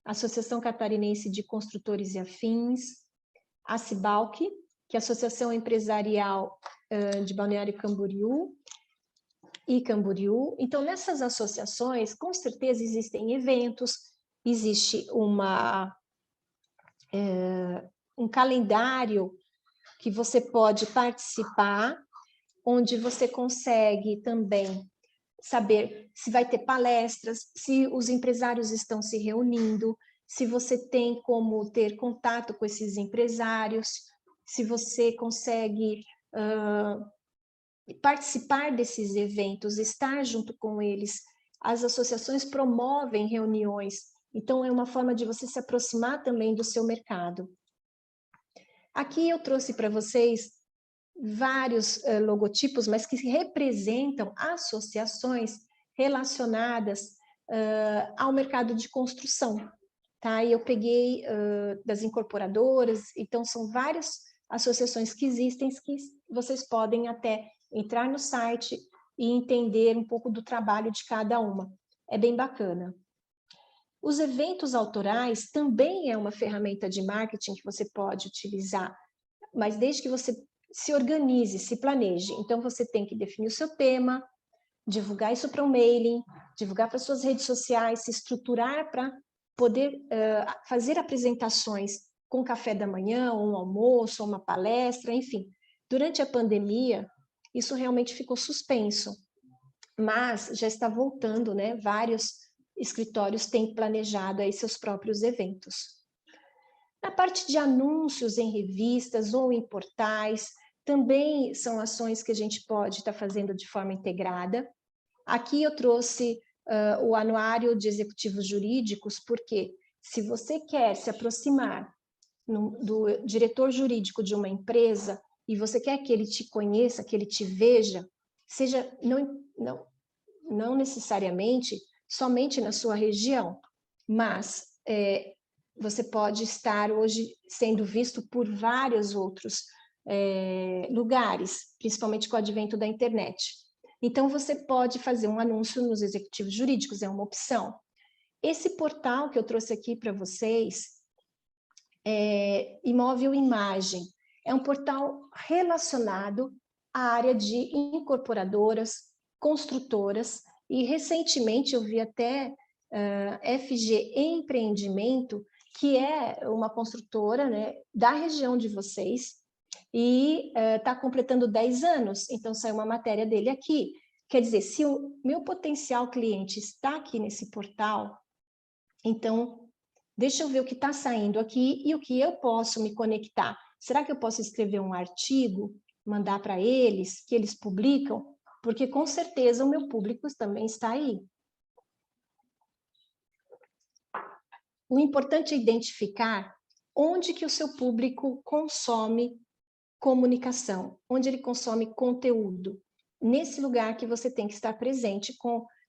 Associação Catarinense de Construtores e Afins, a Cibalc, que é a Associação Empresarial de Balneário Camboriú e Camboriú. Então, nessas associações, com certeza existem eventos, existe um calendário que você pode participar, onde você consegue também saber se vai ter palestras, se os empresários estão se reunindo, se você tem como ter contato com esses empresários, se você consegue participar desses eventos, estar junto com eles. As associações promovem reuniões, então é uma forma de você se aproximar também do seu mercado. Aqui eu trouxe para vocês vários logotipos, mas que representam associações relacionadas ao mercado de construção, tá? E eu peguei das incorporadoras, então são várias associações que existem, que vocês podem até entrar no site e entender um pouco do trabalho de cada uma. É bem bacana. Os eventos autorais também é uma ferramenta de marketing que você pode utilizar, mas desde que você se organize, se planeje. Então, você tem que definir o seu tema, divulgar isso para um mailing, divulgar para suas redes sociais, se estruturar para poder fazer apresentações com café da manhã, ou um almoço, ou uma palestra, enfim. Durante a pandemia, isso realmente ficou suspenso, mas já está voltando, né? Vários escritórios têm planejado aí seus próprios eventos. Na parte de anúncios em revistas ou em portais, também são ações que a gente pode estar fazendo de forma integrada. Aqui eu trouxe o anuário de executivos jurídicos, porque se você quer se aproximar do diretor jurídico de uma empresa e você quer que ele te conheça, que ele te veja, seja não necessariamente somente na sua região, mas você pode estar hoje sendo visto por vários outros lugares, principalmente com o advento da internet. Então, você pode fazer um anúncio nos executivos jurídicos, é uma opção. Esse portal que eu trouxe aqui para vocês, Imóvel Imagem, é um portal relacionado à área de incorporadoras, construtoras, e recentemente eu vi até FG Empreendimento, que é uma construtora, né, da região de vocês, e está completando 10 anos, então saiu uma matéria dele aqui. Quer dizer, se o meu potencial cliente está aqui nesse portal, então deixa eu ver o que está saindo aqui e o que eu posso me conectar. Será que eu posso escrever um artigo, mandar para eles, que eles publicam? Porque com certeza o meu público também está aí. O importante é identificar onde que o seu público consome comunicação, onde ele consome conteúdo. Nesse lugar que você tem que estar presente,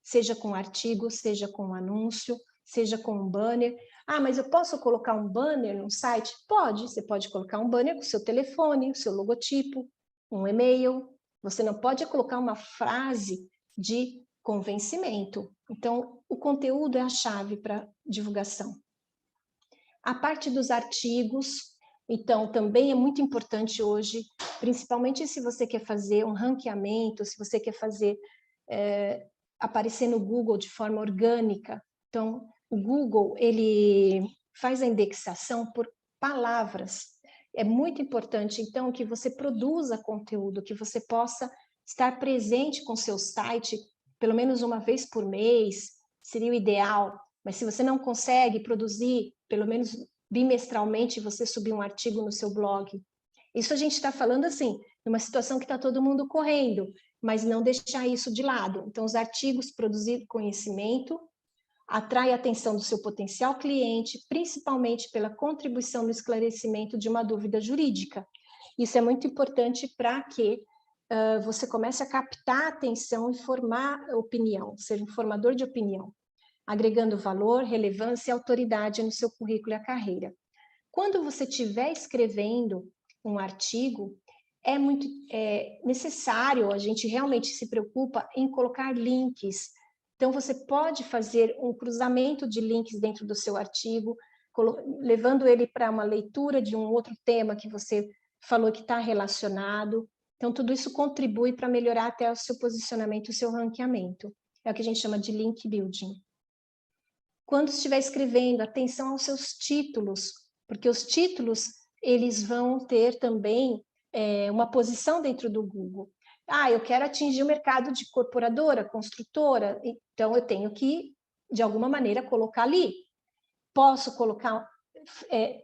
seja com artigo, seja com anúncio, seja com um banner. Ah, mas eu posso colocar um banner no site? Pode, você pode colocar um banner com o seu telefone, o seu logotipo, um e-mail. Você não pode colocar uma frase de convencimento. Então, o conteúdo é a chave para divulgação. A parte dos artigos, então, também é muito importante hoje, principalmente se você quer fazer um ranqueamento, se você quer fazer aparecer no Google de forma orgânica. Então, o Google, ele faz a indexação por palavras. É muito importante, então, que você produza conteúdo, que você possa estar presente com seu site pelo menos uma vez por mês seria o ideal, mas se você não consegue produzir, pelo menos bimestralmente, você subir um artigo no seu blog. Isso a gente está falando assim, numa situação que está todo mundo correndo, mas não deixar isso de lado. Então, os artigos produzir conhecimento, atrai a atenção do seu potencial cliente, principalmente pela contribuição no esclarecimento de uma dúvida jurídica. Isso é muito importante para que você comece a captar a atenção e formar opinião, ser um formador de opinião, agregando valor, relevância e autoridade no seu currículo e a carreira. Quando você estiver escrevendo um artigo, é muito necessário, a gente realmente se preocupa em colocar links. Então, você pode fazer um cruzamento de links dentro do seu artigo, levando ele para uma leitura de um outro tema que você falou que está relacionado. Então, tudo isso contribui para melhorar até o seu posicionamento, o seu ranqueamento. É o que a gente chama de link building. Quando estiver escrevendo, atenção aos seus títulos, porque os títulos, eles vão ter também uma posição dentro do Google. Eu quero atingir o mercado de incorporadora, construtora, então eu tenho que, de alguma maneira, colocar ali. Posso colocar,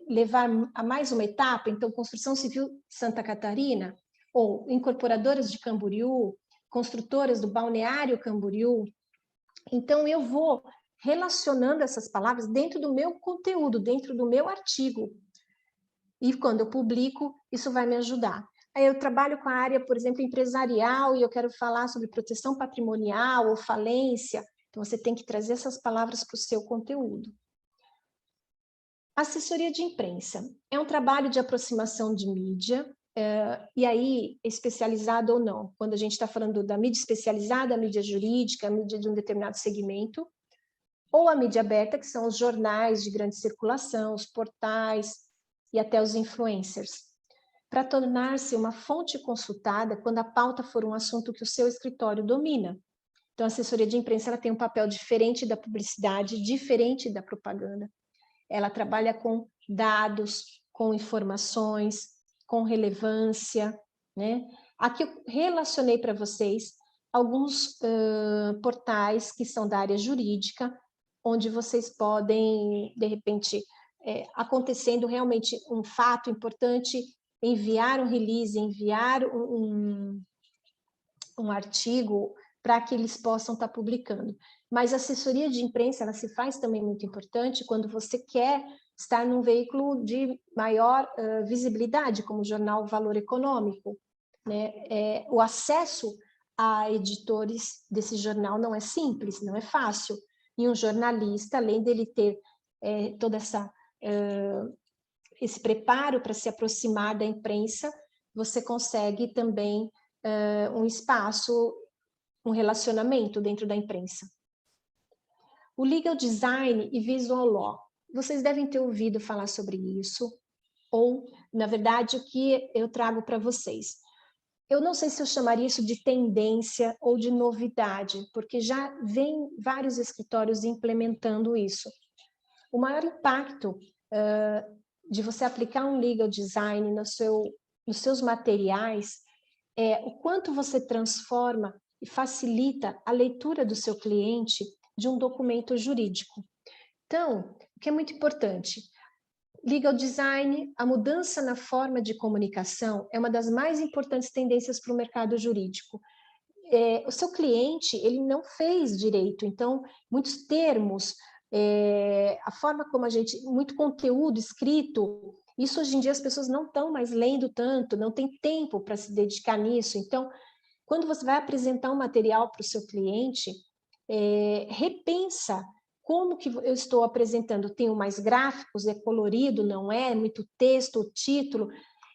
levar a mais uma etapa, então, construção civil Santa Catarina, ou incorporadoras de Camboriú, construtoras do Balneário Camboriú. Então, eu vou relacionando essas palavras dentro do meu conteúdo, dentro do meu artigo. E quando eu publico, isso vai me ajudar. Aí eu trabalho com a área, por exemplo, empresarial, e eu quero falar sobre proteção patrimonial ou falência. Então, você tem que trazer essas palavras para o seu conteúdo. Assessoria de imprensa. É um trabalho de aproximação de mídia, e aí, especializado ou não. Quando a gente está falando da mídia especializada, a mídia jurídica, a mídia de um determinado segmento, ou a mídia aberta, que são os jornais de grande circulação, os portais e até os influencers, para tornar-se uma fonte consultada quando a pauta for um assunto que o seu escritório domina. Então, a assessoria de imprensa ela tem um papel diferente da publicidade, diferente da propaganda. Ela trabalha com dados, com informações, com relevância, né? Aqui eu relacionei para vocês alguns portais que são da área jurídica, onde vocês podem, de repente, acontecendo realmente um fato importante, enviar um release, enviar um artigo para que eles possam estar publicando. Mas a assessoria de imprensa, ela se faz também muito importante quando você quer estar num veículo de maior visibilidade, como o jornal Valor Econômico, né? O acesso a editores desse jornal não é simples, não é fácil. E um jornalista, além dele ter todo esse preparo para se aproximar da imprensa, você consegue também um espaço, um relacionamento dentro da imprensa. O legal design e visual law. Vocês devem ter ouvido falar sobre isso, ou, na verdade, o que eu trago para vocês. Eu não sei se eu chamaria isso de tendência ou de novidade, porque já vem vários escritórios implementando isso. O maior impacto de você aplicar um legal design nos seus materiais é o quanto você transforma e facilita a leitura do seu cliente de um documento jurídico. Então, o que é muito importante? Legal design, a mudança na forma de comunicação é uma das mais importantes tendências para o mercado jurídico. O seu cliente, ele não fez direito, então, muitos termos, a forma como muito conteúdo escrito, isso hoje em dia as pessoas não estão mais lendo tanto, não tem tempo para se dedicar nisso. Então, quando você vai apresentar um material para o seu cliente, repensa como que eu estou apresentando. Tenho mais gráficos, é colorido, não é? Muito texto, o título.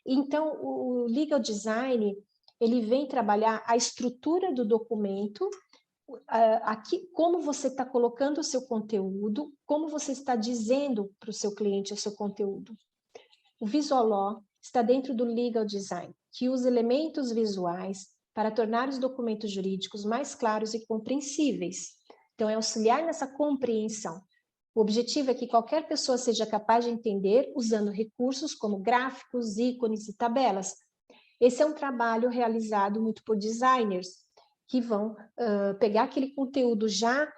Então, o legal design, ele vem trabalhar a estrutura do documento, aqui, como você está colocando o seu conteúdo, como você está dizendo para o seu cliente o seu conteúdo. O visual law está dentro do legal design, que usa elementos visuais para tornar os documentos jurídicos mais claros e compreensíveis. Então, é auxiliar nessa compreensão. O objetivo é que qualquer pessoa seja capaz de entender usando recursos como gráficos, ícones e tabelas. Esse é um trabalho realizado muito por designers. que vão pegar aquele conteúdo já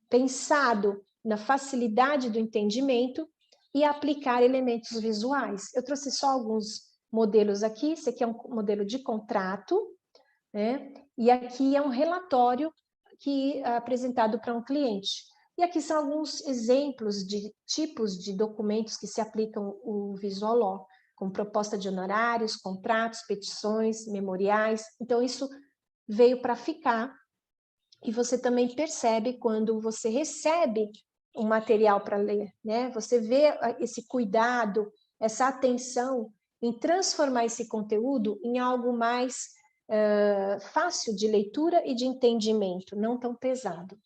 pensado na facilidade do entendimento e aplicar elementos visuais. Eu trouxe só alguns modelos aqui. Esse aqui é um modelo de contrato, né? E aqui é um relatório apresentado para um cliente. E aqui são alguns exemplos de tipos de documentos que se aplicam o Visual Law, como proposta de honorários, contratos, petições, memoriais. Então, isso veio para ficar. E você também percebe quando você recebe um material para ler, né? Você vê esse cuidado, essa atenção em transformar esse conteúdo em algo mais fácil de leitura e de entendimento, não tão pesado.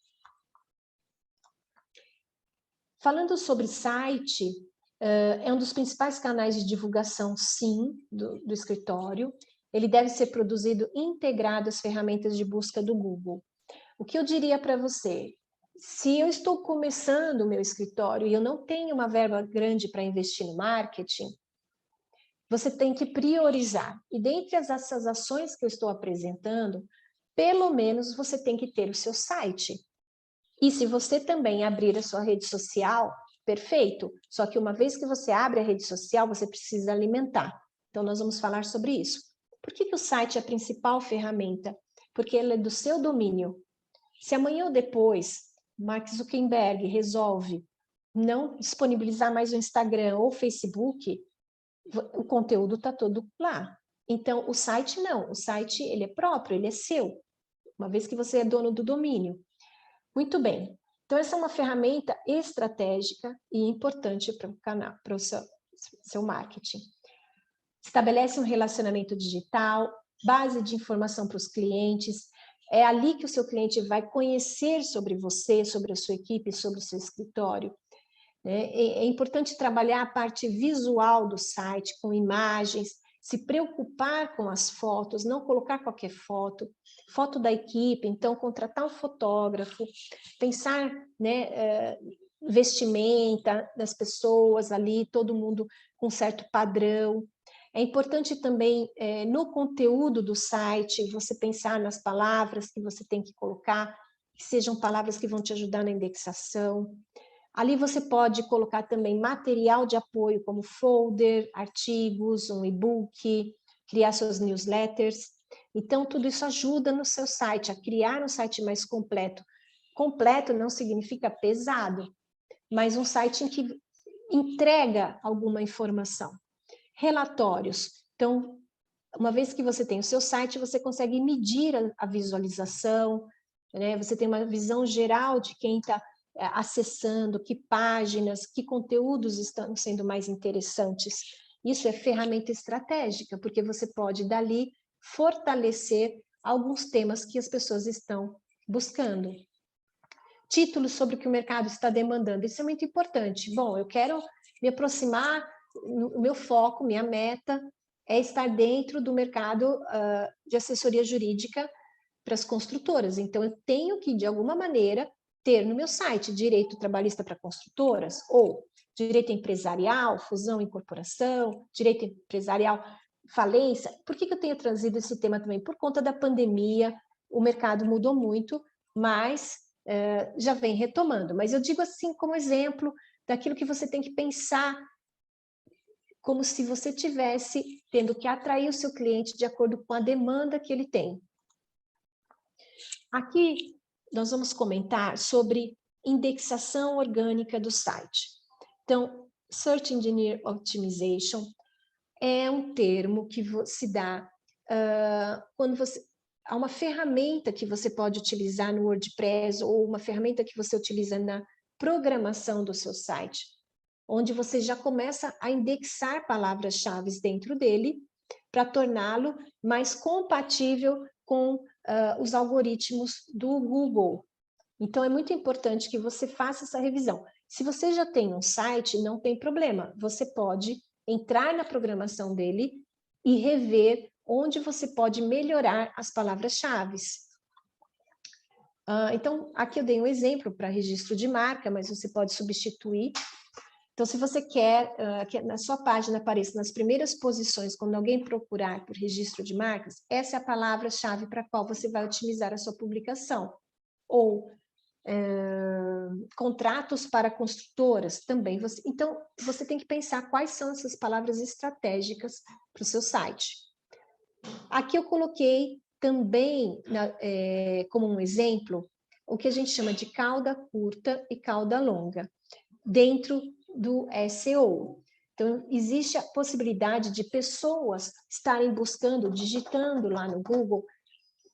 Falando sobre site, é um dos principais canais de divulgação, sim, do escritório. Ele deve ser produzido integrado às ferramentas de busca do Google. O que eu diria para você? Se eu estou começando o meu escritório e eu não tenho uma verba grande para investir no marketing, você tem que priorizar. E dentre essas ações que eu estou apresentando, pelo menos você tem que ter o seu site. E se você também abrir a sua rede social, perfeito. Só que uma vez que você abre a rede social, você precisa alimentar. Então, nós vamos falar sobre isso. Por que o site é a principal ferramenta? Porque ele é do seu domínio. Se amanhã ou depois, Mark Zuckerberg resolve não disponibilizar mais o Instagram ou o Facebook, o conteúdo está todo lá. Então, o site não. O site, ele é próprio, ele é seu. Uma vez que você é dono do domínio. Muito bem. Então, essa é uma ferramenta estratégica e importante para o canal, para o seu marketing. Estabelece um relacionamento digital, base de informação para os clientes. É ali que o seu cliente vai conhecer sobre você, sobre a sua equipe, sobre o seu escritório. É importante trabalhar a parte visual do site, com imagens, se preocupar com as fotos, não colocar qualquer foto, foto da equipe, então contratar um fotógrafo, pensar, né, vestimenta das pessoas ali, todo mundo com certo padrão. É importante também, no conteúdo do site, você pensar nas palavras que você tem que colocar, que sejam palavras que vão te ajudar na indexação. Ali você pode colocar também material de apoio, como folder, artigos, um e-book, criar suas newsletters. Então, tudo isso ajuda no seu site a criar um site mais completo. Completo não significa pesado, mas um site em que entrega alguma informação. Relatórios. Então, uma vez que você tem o seu site, você consegue medir a visualização, né? Você tem uma visão geral de quem está acessando, que páginas, que conteúdos estão sendo mais interessantes. Isso é ferramenta estratégica, porque você pode, dali, fortalecer alguns temas que as pessoas estão buscando. Títulos sobre o que o mercado está demandando, isso é muito importante. Bom, eu quero me aproximar, o meu foco, minha meta é estar dentro do mercado de assessoria jurídica para as construtoras. Então, eu tenho que, de alguma maneira, ter no meu site direito trabalhista para construtoras, ou direito empresarial, fusão e incorporação, direito empresarial, falência. Por que eu tenho trazido esse tema também? Por conta da pandemia, o mercado mudou muito, mas já vem retomando. Mas eu digo assim como exemplo daquilo que você tem que pensar como se você tivesse tendo que atrair o seu cliente de acordo com a demanda que ele tem. Aqui nós vamos comentar sobre indexação orgânica do site. Então, Search Engine Optimization é um termo que se dá quando há uma ferramenta que você pode utilizar no WordPress ou uma ferramenta que você utiliza na programação do seu site, onde você já começa a indexar palavras-chave dentro dele para torná-lo mais compatível com os algoritmos do Google. Então, é muito importante que você faça essa revisão. Se você já tem um site, não tem problema. Você pode entrar na programação dele e rever onde você pode melhorar as palavras-chave. Então, aqui eu dei um exemplo para registro de marca, mas você pode substituir. Então, se você quer que na sua página apareça nas primeiras posições, quando alguém procurar por registro de marcas, essa é a palavra-chave para a qual você vai utilizar a sua publicação. Ou contratos para construtoras também. Então, você tem que pensar quais são essas palavras estratégicas para o seu site. Aqui eu coloquei também, como um exemplo, o que a gente chama de cauda curta e cauda longa, dentro do SEO. Então, existe a possibilidade de pessoas estarem buscando, digitando lá no Google,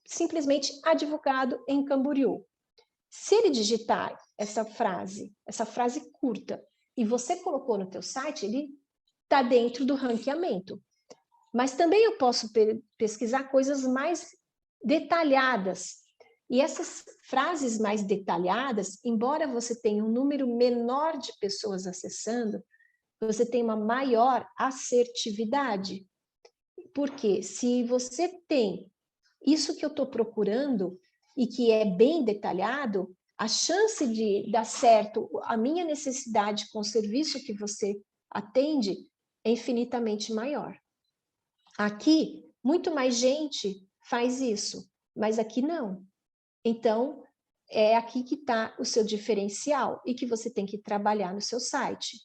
simplesmente advogado em Camboriú. Se ele digitar essa frase curta, e você colocou no teu site, ele está dentro do ranqueamento. Mas também eu posso pesquisar coisas mais detalhadas. E essas frases mais detalhadas, embora você tenha um número menor de pessoas acessando, você tem uma maior assertividade. Porque se você tem isso que eu estou procurando e que é bem detalhado, a chance de dar certo a minha necessidade com o serviço que você atende é infinitamente maior. Aqui, muito mais gente faz isso, mas aqui não. Então, é aqui que está o seu diferencial e que você tem que trabalhar no seu site.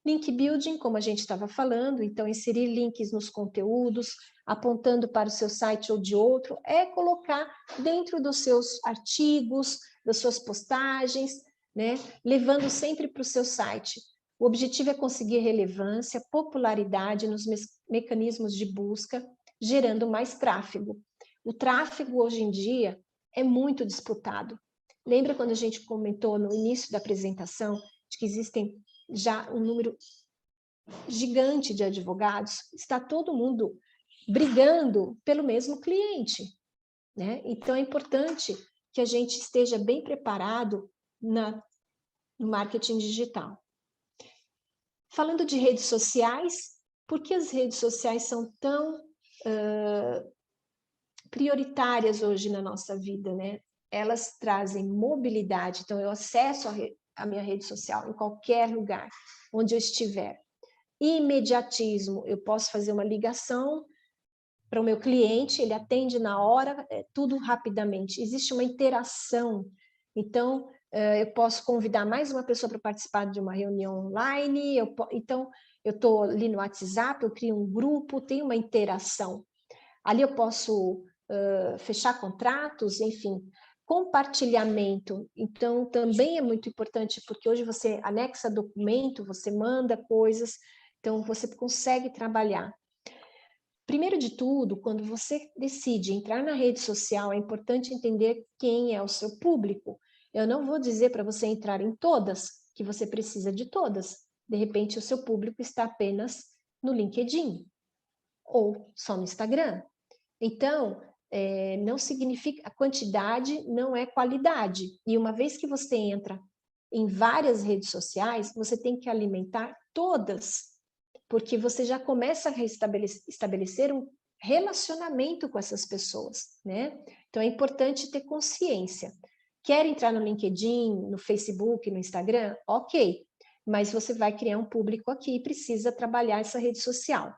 Link building, como a gente estava falando, então inserir links nos conteúdos, apontando para o seu site ou de outro, é colocar dentro dos seus artigos, das suas postagens, né? Levando sempre para o seu site. O objetivo é conseguir relevância, popularidade nos mecanismos de busca, gerando mais tráfego. O tráfego, hoje em dia, é muito disputado. Lembra quando a gente comentou no início da apresentação de que existem já um número gigante de advogados? Está todo mundo brigando pelo mesmo cliente, né? Então, é importante que a gente esteja bem preparado no marketing digital. Falando de redes sociais, por que as redes sociais são tão prioritárias hoje na nossa vida, né? Elas trazem mobilidade, então eu acesso a minha rede social em qualquer lugar, onde eu estiver. Imediatismo, eu posso fazer uma ligação para o meu cliente, ele atende na hora, tudo rapidamente. Existe uma interação, então eu posso convidar mais uma pessoa para participar de uma reunião online, então eu estou ali no WhatsApp, eu crio um grupo, tem uma interação. Ali eu posso fechar contratos, enfim, compartilhamento. Então, também é muito importante, porque hoje você anexa documento, você manda coisas, então você consegue trabalhar. Primeiro de tudo, quando você decide entrar na rede social, é importante entender quem é o seu público. Eu não vou dizer para você entrar em todas, que você precisa de todas. De repente, o seu público está apenas no LinkedIn ou só no Instagram. Então, não significa, a quantidade não é qualidade. E uma vez que você entra em várias redes sociais, você tem que alimentar todas, porque você já começa a estabelecer um relacionamento com essas pessoas, né? Então, é importante ter consciência. Quer entrar no LinkedIn, no Facebook, no Instagram? Ok, mas você vai criar um público aqui e precisa trabalhar essa rede social.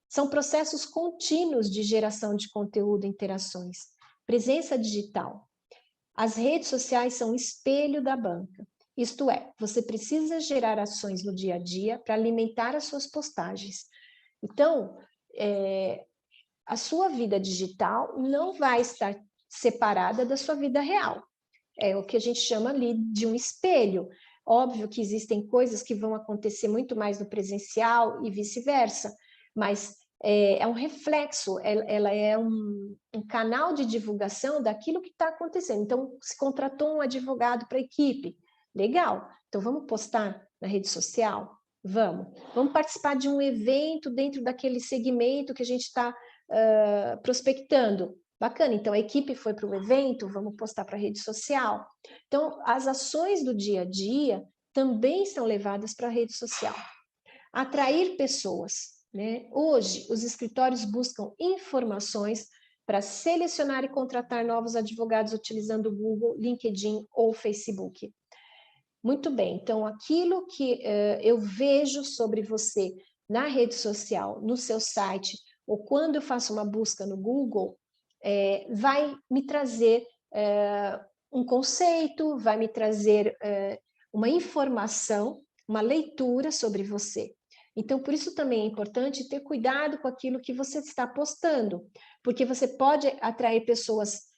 São processos contínuos de geração de conteúdo e interações. Presença digital. As redes sociais são um espelho da banca. Isto é, você precisa gerar ações no dia a dia para alimentar as suas postagens. Então, a sua vida digital não vai estar separada da sua vida real. É o que a gente chama ali de um espelho. Óbvio que existem coisas que vão acontecer muito mais no presencial e vice-versa, mas é um reflexo, ela é um canal de divulgação daquilo que está acontecendo. Então, se contratou um advogado para a equipe, legal, então vamos postar na rede social? Vamos participar de um evento dentro daquele segmento que a gente está prospectando. Bacana, então a equipe foi para o evento, vamos postar para a rede social. Então, as ações do dia a dia também são levadas para a rede social. Atrair pessoas, né? Hoje, os escritórios buscam informações para selecionar e contratar novos advogados utilizando o Google, LinkedIn ou Facebook. Muito bem, então aquilo que eu vejo sobre você na rede social, no seu site, ou quando eu faço uma busca no Google, vai me trazer um conceito, vai me trazer uma informação, uma leitura sobre você. Então, por isso também é importante ter cuidado com aquilo que você está postando, porque você pode atrair pessoas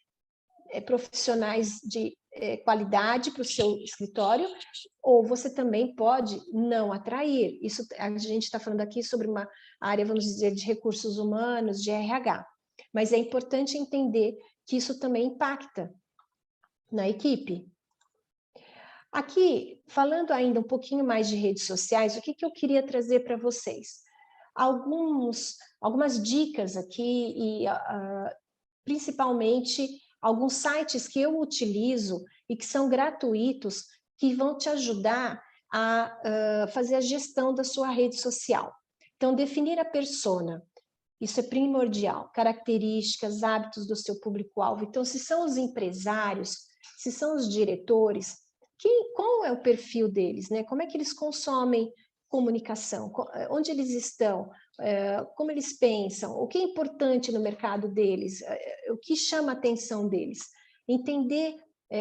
profissionais de qualidade para o seu escritório, ou você também pode não atrair. Isso a gente está falando aqui sobre uma área, vamos dizer, de recursos humanos, de RH. Mas é importante entender que isso também impacta na equipe. Aqui, falando ainda um pouquinho mais de redes sociais, o que eu queria trazer para vocês? Algumas dicas aqui, e principalmente alguns sites que eu utilizo e que são gratuitos, que vão te ajudar a fazer a gestão da sua rede social. Então, definir a persona, isso é primordial, características, hábitos do seu público-alvo. Então, se são os empresários, se são os diretores, qual é o perfil deles, né? Como é que eles consomem comunicação? Onde eles estão? Como eles pensam? O que é importante no mercado deles? O que chama a atenção deles? Entender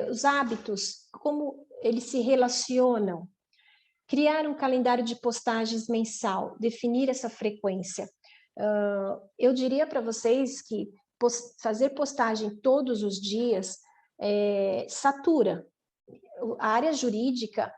os hábitos, como eles se relacionam. Criar um calendário de postagens mensal, definir essa frequência. Eu diria para vocês que fazer postagem todos os dias satura. A área jurídica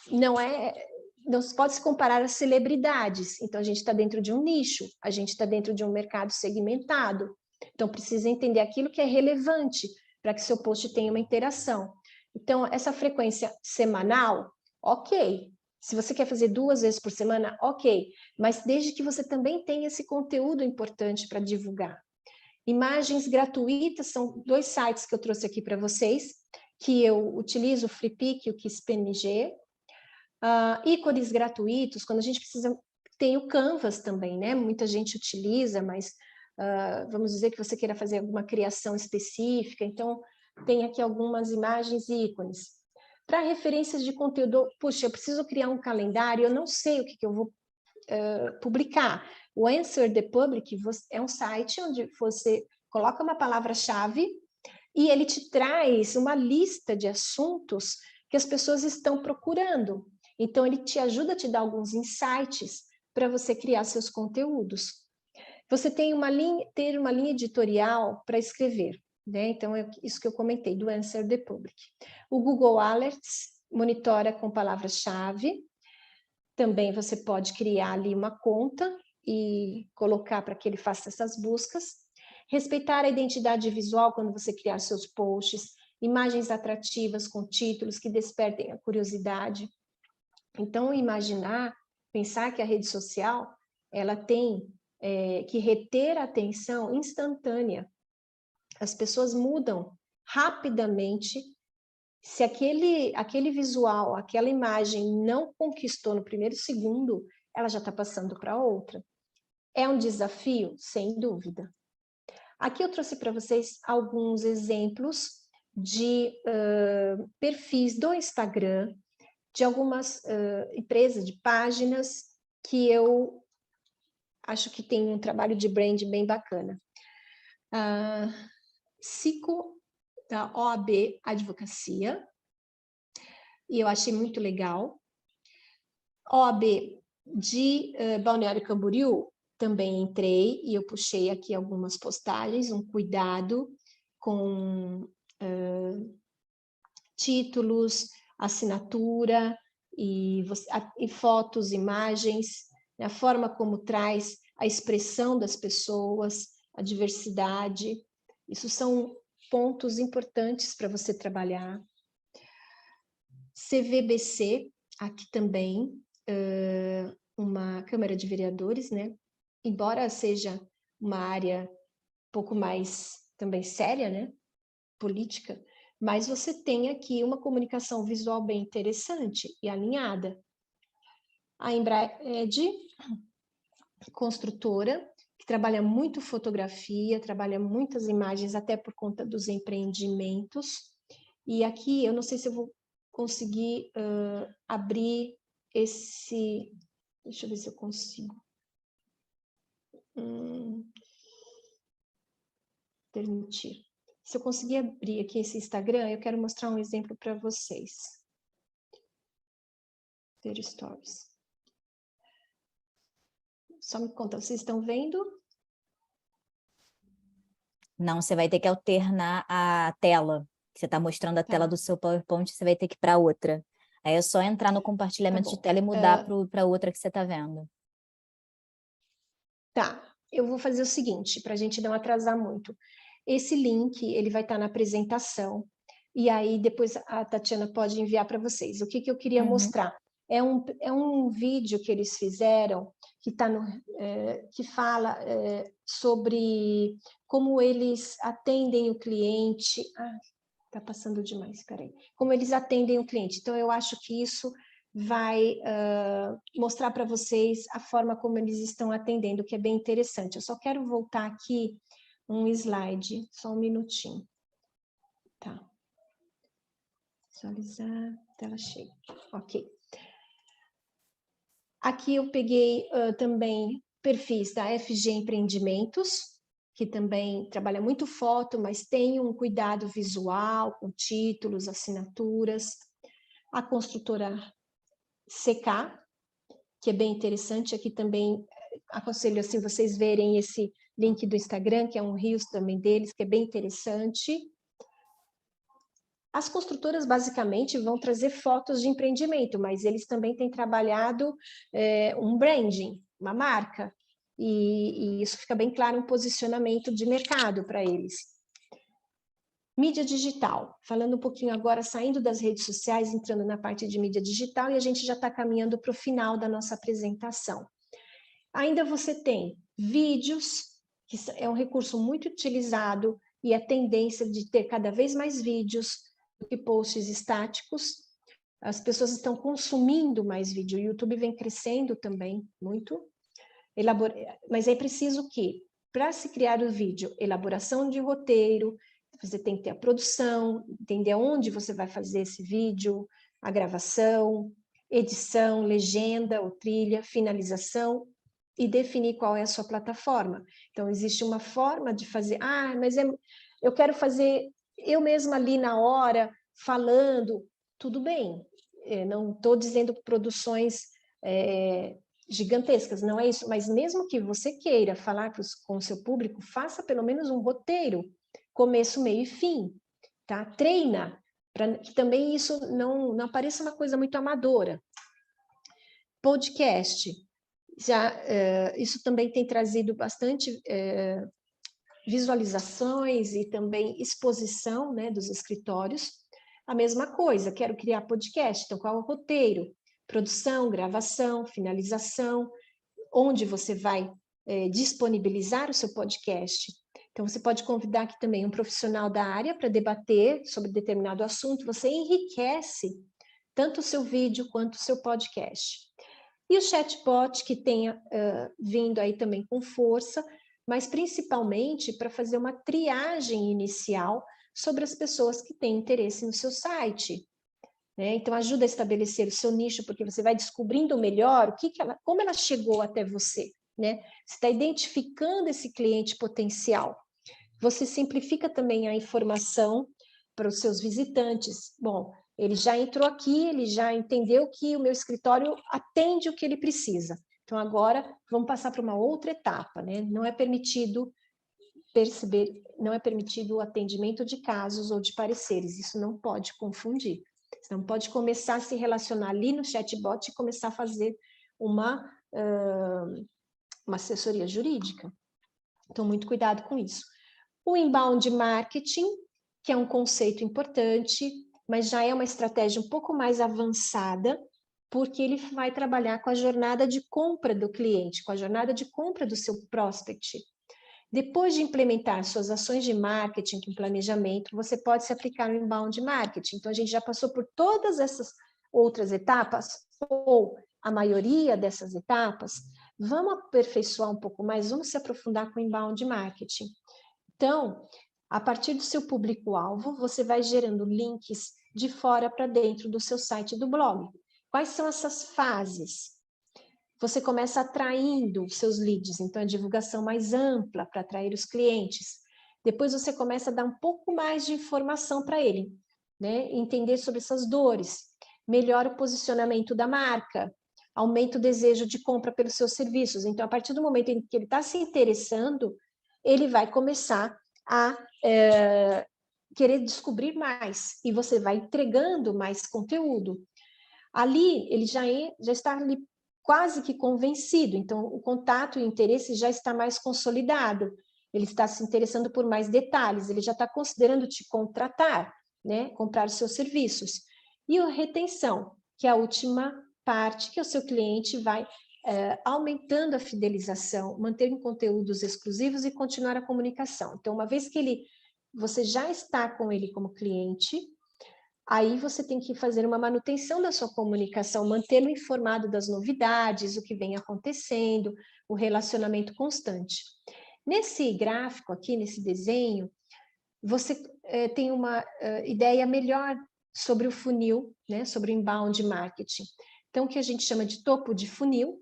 não se pode se comparar às celebridades. Então, a gente está dentro de um nicho, a gente está dentro de um mercado segmentado. Então, precisa entender aquilo que é relevante para que seu post tenha uma interação. Então, essa frequência semanal, ok. Se você quer fazer 2 vezes por semana, ok. Mas desde que você também tenha esse conteúdo importante para divulgar. Imagens gratuitas, são 2 sites que eu trouxe aqui para vocês, que eu utilizo, o Flickr e o KissPNG. Ícones gratuitos, quando a gente precisa, tem o Canvas também, né? Muita gente utiliza, mas vamos dizer que você queira fazer alguma criação específica, então tem aqui algumas imagens e ícones. Para referências de conteúdo, puxa, eu preciso criar um calendário, eu não sei o que eu vou publicar. O Answer the Public é um site onde você coloca uma palavra-chave e ele te traz uma lista de assuntos que as pessoas estão procurando. Então, ele te ajuda a te dar alguns insights para você criar seus conteúdos. Você tem ter uma linha editorial para escrever, né? Então, é isso que eu comentei, do Answer the Public. O Google Alerts monitora com palavras-chave. Também você pode criar ali uma conta e colocar para que ele faça essas buscas. Respeitar a identidade visual quando você criar seus posts, imagens atrativas com títulos que despertem a curiosidade. Então, pensar que a rede social, ela tem que reter a atenção instantânea. As pessoas mudam rapidamente. Se aquele visual, aquela imagem não conquistou no primeiro segundo, ela já está passando para outra. É um desafio? Sem dúvida. Aqui eu trouxe para vocês alguns exemplos de perfis do Instagram, de algumas empresas, de páginas, que eu acho que tem um trabalho de brand bem bacana. Cico, da OAB Advocacia, e eu achei muito legal. OAB de Balneário Camboriú, também entrei e eu puxei aqui algumas postagens, um cuidado com títulos, assinatura e fotos, imagens, a forma como traz a expressão das pessoas, a diversidade. Isso são pontos importantes para você trabalhar. CVBC, aqui também, uma Câmara de Vereadores, né? Embora seja uma área um pouco mais também séria, né? Política, mas você tem aqui uma comunicação visual bem interessante e alinhada. A Embraed, construtora, que trabalha muito fotografia, trabalha muitas imagens, até por conta dos empreendimentos. E aqui, eu não sei se eu vou conseguir abrir esse... Deixa eu ver se eu consigo. Permitir. Se eu conseguir abrir aqui esse Instagram, eu quero mostrar um exemplo para vocês. Ver stories. Só me conta, vocês estão vendo? Não, você vai ter que alternar a tela. Você está mostrando a tela do seu PowerPoint, você vai ter que ir para outra. Aí é só entrar no compartilhamento de tela e mudar para outra que você está vendo. Tá, eu vou fazer o seguinte, para a gente não atrasar muito. Esse link, ele vai estar na apresentação, e aí depois a Tatiana pode enviar para vocês. O que eu queria mostrar? É um vídeo que eles fizeram, que, que fala sobre como eles atendem o cliente. Ah, tá passando demais, espera aí. Como eles atendem o cliente. Então, eu acho que isso vai mostrar para vocês a forma como eles estão atendendo, que é bem interessante. Eu só quero voltar aqui um slide, só um minutinho. Tá. Visualizar, tela cheia. Ok. Aqui eu peguei também perfis da FG Empreendimentos, que também trabalha muito foto, mas tem um cuidado visual, com títulos, assinaturas. A construtora CK, que é bem interessante, aqui também aconselho assim, vocês verem esse link do Instagram, que é um Reels também deles, que é bem interessante. As construtoras basicamente vão trazer fotos de empreendimento, mas eles também têm trabalhado um branding, uma marca, e isso fica bem claro, um posicionamento de mercado para eles. Mídia digital, falando um pouquinho agora, saindo das redes sociais, entrando na parte de mídia digital, e a gente já está caminhando para o final da nossa apresentação. Ainda você tem vídeos, que é um recurso muito utilizado, e a tendência de ter cada vez mais vídeos do que posts estáticos. As pessoas estão consumindo mais vídeo, o YouTube vem crescendo também muito. Mas é preciso que, para se criar o vídeo, elaboração de roteiro, você tem que ter a produção, entender onde você vai fazer esse vídeo, a gravação, edição, legenda ou trilha, finalização e definir qual é a sua plataforma. Então, existe uma forma de fazer, mas eu quero fazer eu mesma ali na hora, falando, tudo bem. Não estou dizendo produções gigantescas, não é isso, mas mesmo que você queira falar com o seu público, faça pelo menos um roteiro, começo, meio e fim, tá? Treina, para que também isso não apareça uma coisa muito amadora. Podcast, isso também tem trazido bastante visualizações e também exposição, né, dos escritórios. A mesma coisa, quero criar podcast, então qual é o roteiro? Produção, gravação, finalização, onde você vai disponibilizar o seu podcast. Então, você pode convidar aqui também um profissional da área para debater sobre determinado assunto, você enriquece tanto o seu vídeo quanto o seu podcast. E o chatbot, que tenha vindo aí também com força, mas principalmente para fazer uma triagem inicial sobre as pessoas que têm interesse no seu site. Né? Então, ajuda a estabelecer o seu nicho, porque você vai descobrindo melhor como ela chegou até você. Né? Você está identificando esse cliente potencial. Você simplifica também a informação para os seus visitantes. Bom, ele já entrou aqui, ele já entendeu que o meu escritório atende o que ele precisa. Então, agora, vamos passar para uma outra etapa. Né? Não é permitido não é permitido o atendimento de casos ou de pareceres. Isso não pode confundir. Você não pode começar a se relacionar ali no chatbot e começar a fazer uma assessoria jurídica. Então, muito cuidado com isso. O inbound marketing, que é um conceito importante, mas já é uma estratégia um pouco mais avançada, porque ele vai trabalhar com a jornada de compra do cliente, com a jornada de compra do seu prospect. Depois de implementar suas ações de marketing com planejamento, você pode se aplicar no inbound marketing. Então, a gente já passou por todas essas outras etapas, ou a maioria dessas etapas. Vamos aperfeiçoar um pouco mais, vamos se aprofundar com o inbound marketing. Então, a partir do seu público-alvo, você vai gerando links de fora para dentro do seu site do blog. Quais são essas fases? Você começa atraindo seus leads, então a divulgação mais ampla para atrair os clientes. Depois você começa a dar um pouco mais de informação para ele, né? Entender sobre essas dores, melhora o posicionamento da marca, aumenta o desejo de compra pelos seus serviços. Então, a partir do momento em que ele está se interessando, ele vai começar a querer descobrir mais, e você vai entregando mais conteúdo. Ali, ele já está ali quase que convencido, então o contato e o interesse já está mais consolidado, ele está se interessando por mais detalhes, ele já está considerando te contratar, né? Comprar os seus serviços. E a retenção, que é a última parte, que o seu cliente vai aumentando a fidelização, mantendo conteúdos exclusivos e continuar a comunicação. Então, uma vez que você já está com ele como cliente, aí você tem que fazer uma manutenção da sua comunicação, mantê-lo informado das novidades, o que vem acontecendo, o relacionamento constante. Nesse gráfico aqui, nesse desenho, você tem uma ideia melhor sobre o funil, né, sobre o inbound marketing. Então, o que a gente chama de topo de funil,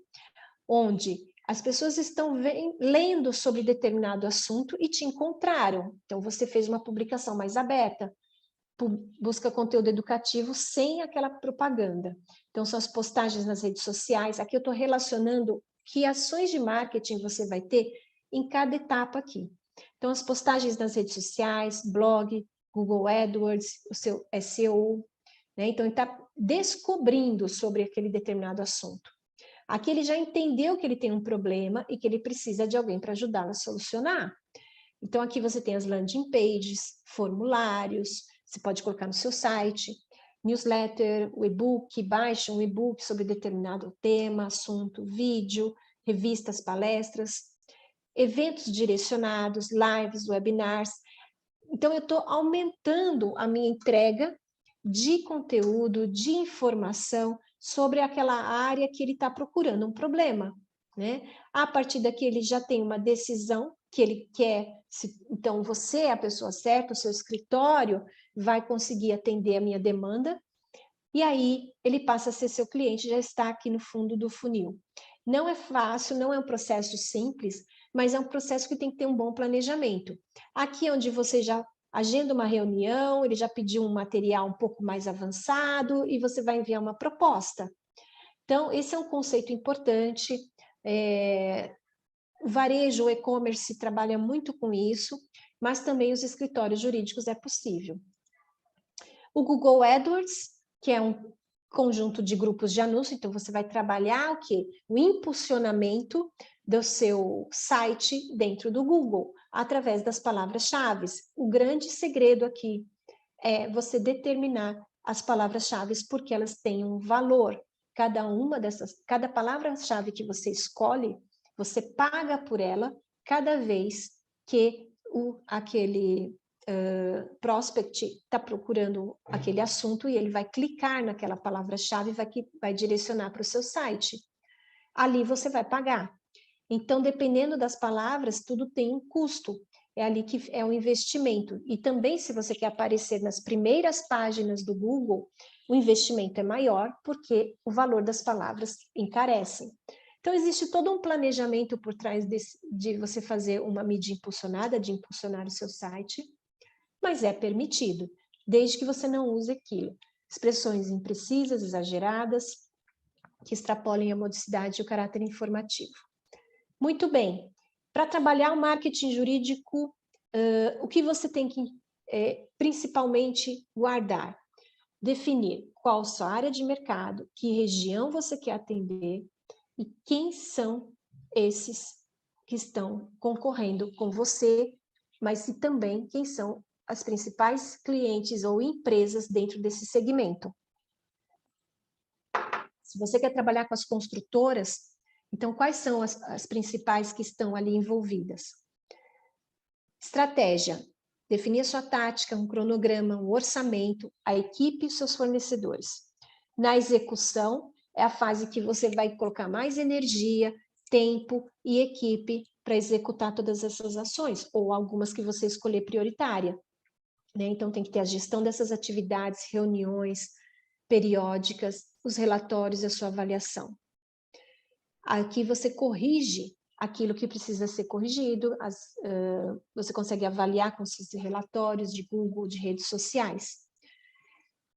onde as pessoas estão lendo sobre determinado assunto e te encontraram. Então, você fez uma publicação mais aberta, busca conteúdo educativo sem aquela propaganda. Então, são as postagens nas redes sociais. Aqui eu estou relacionando que ações de marketing você vai ter em cada etapa aqui. Então, as postagens nas redes sociais, blog, Google AdWords, o seu SEO, né? Então, ele está descobrindo sobre aquele determinado assunto. Aqui ele já entendeu que ele tem um problema e que ele precisa de alguém para ajudá-lo a solucionar. Então, aqui você tem as landing pages, formulários, você pode colocar no seu site, newsletter, o e-book, baixe um e-book sobre determinado tema, assunto, vídeo, revistas, palestras, eventos direcionados, lives, webinars. Então, eu estou aumentando a minha entrega de conteúdo, de informação sobre aquela área que ele está procurando um problema, né? A partir daqui, ele já tem uma decisão que ele quer. Então, você é a pessoa certa, o seu escritório vai conseguir atender a minha demanda, e aí ele passa a ser seu cliente, já está aqui no fundo do funil. Não é fácil, não é um processo simples, mas é um processo que tem que ter um bom planejamento. Aqui é onde você já agenda uma reunião, ele já pediu um material um pouco mais avançado e você vai enviar uma proposta. Então, esse é um conceito importante. O varejo, o e-commerce trabalha muito com isso, mas também os escritórios jurídicos é possível. O Google AdWords, que é um conjunto de grupos de anúncio, então você vai trabalhar o quê? O impulsionamento do seu site dentro do Google, através das palavras-chave. O grande segredo aqui é você determinar as palavras-chave porque elas têm um valor. Cada palavra-chave que você escolhe, você paga por ela cada vez que aquele prospect está procurando aquele assunto e ele vai clicar naquela palavra-chave e vai direcionar para o seu site. Ali você vai pagar. Então, dependendo das palavras, tudo tem um custo. É ali que é um investimento. E também, se você quer aparecer nas primeiras páginas do Google, o investimento é maior, porque o valor das palavras encarece. Então, existe todo um planejamento por trás de você fazer uma mídia impulsionada, de impulsionar o seu site, mas é permitido, desde que você não use aquilo. Expressões imprecisas, exageradas, que extrapolem a modicidade e o caráter informativo. Muito bem. Para trabalhar o marketing jurídico, o que você tem que principalmente guardar? Definir qual sua área de mercado, que região você quer atender e quem são esses que estão concorrendo com você, mas e também quem são as principais clientes ou empresas dentro desse segmento. Se você quer trabalhar com as construtoras, então quais são as principais que estão ali envolvidas? Estratégia. Definir a sua tática, um cronograma, um orçamento, a equipe e os seus fornecedores. Na execução, é a fase que você vai colocar mais energia, tempo e equipe para executar todas essas ações, ou algumas que você escolher prioritária. né? Então, tem que ter a gestão dessas atividades, reuniões periódicas, os relatórios e a sua avaliação. Aqui você corrige aquilo que precisa ser corrigido, você consegue avaliar com esses relatórios de Google, de redes sociais.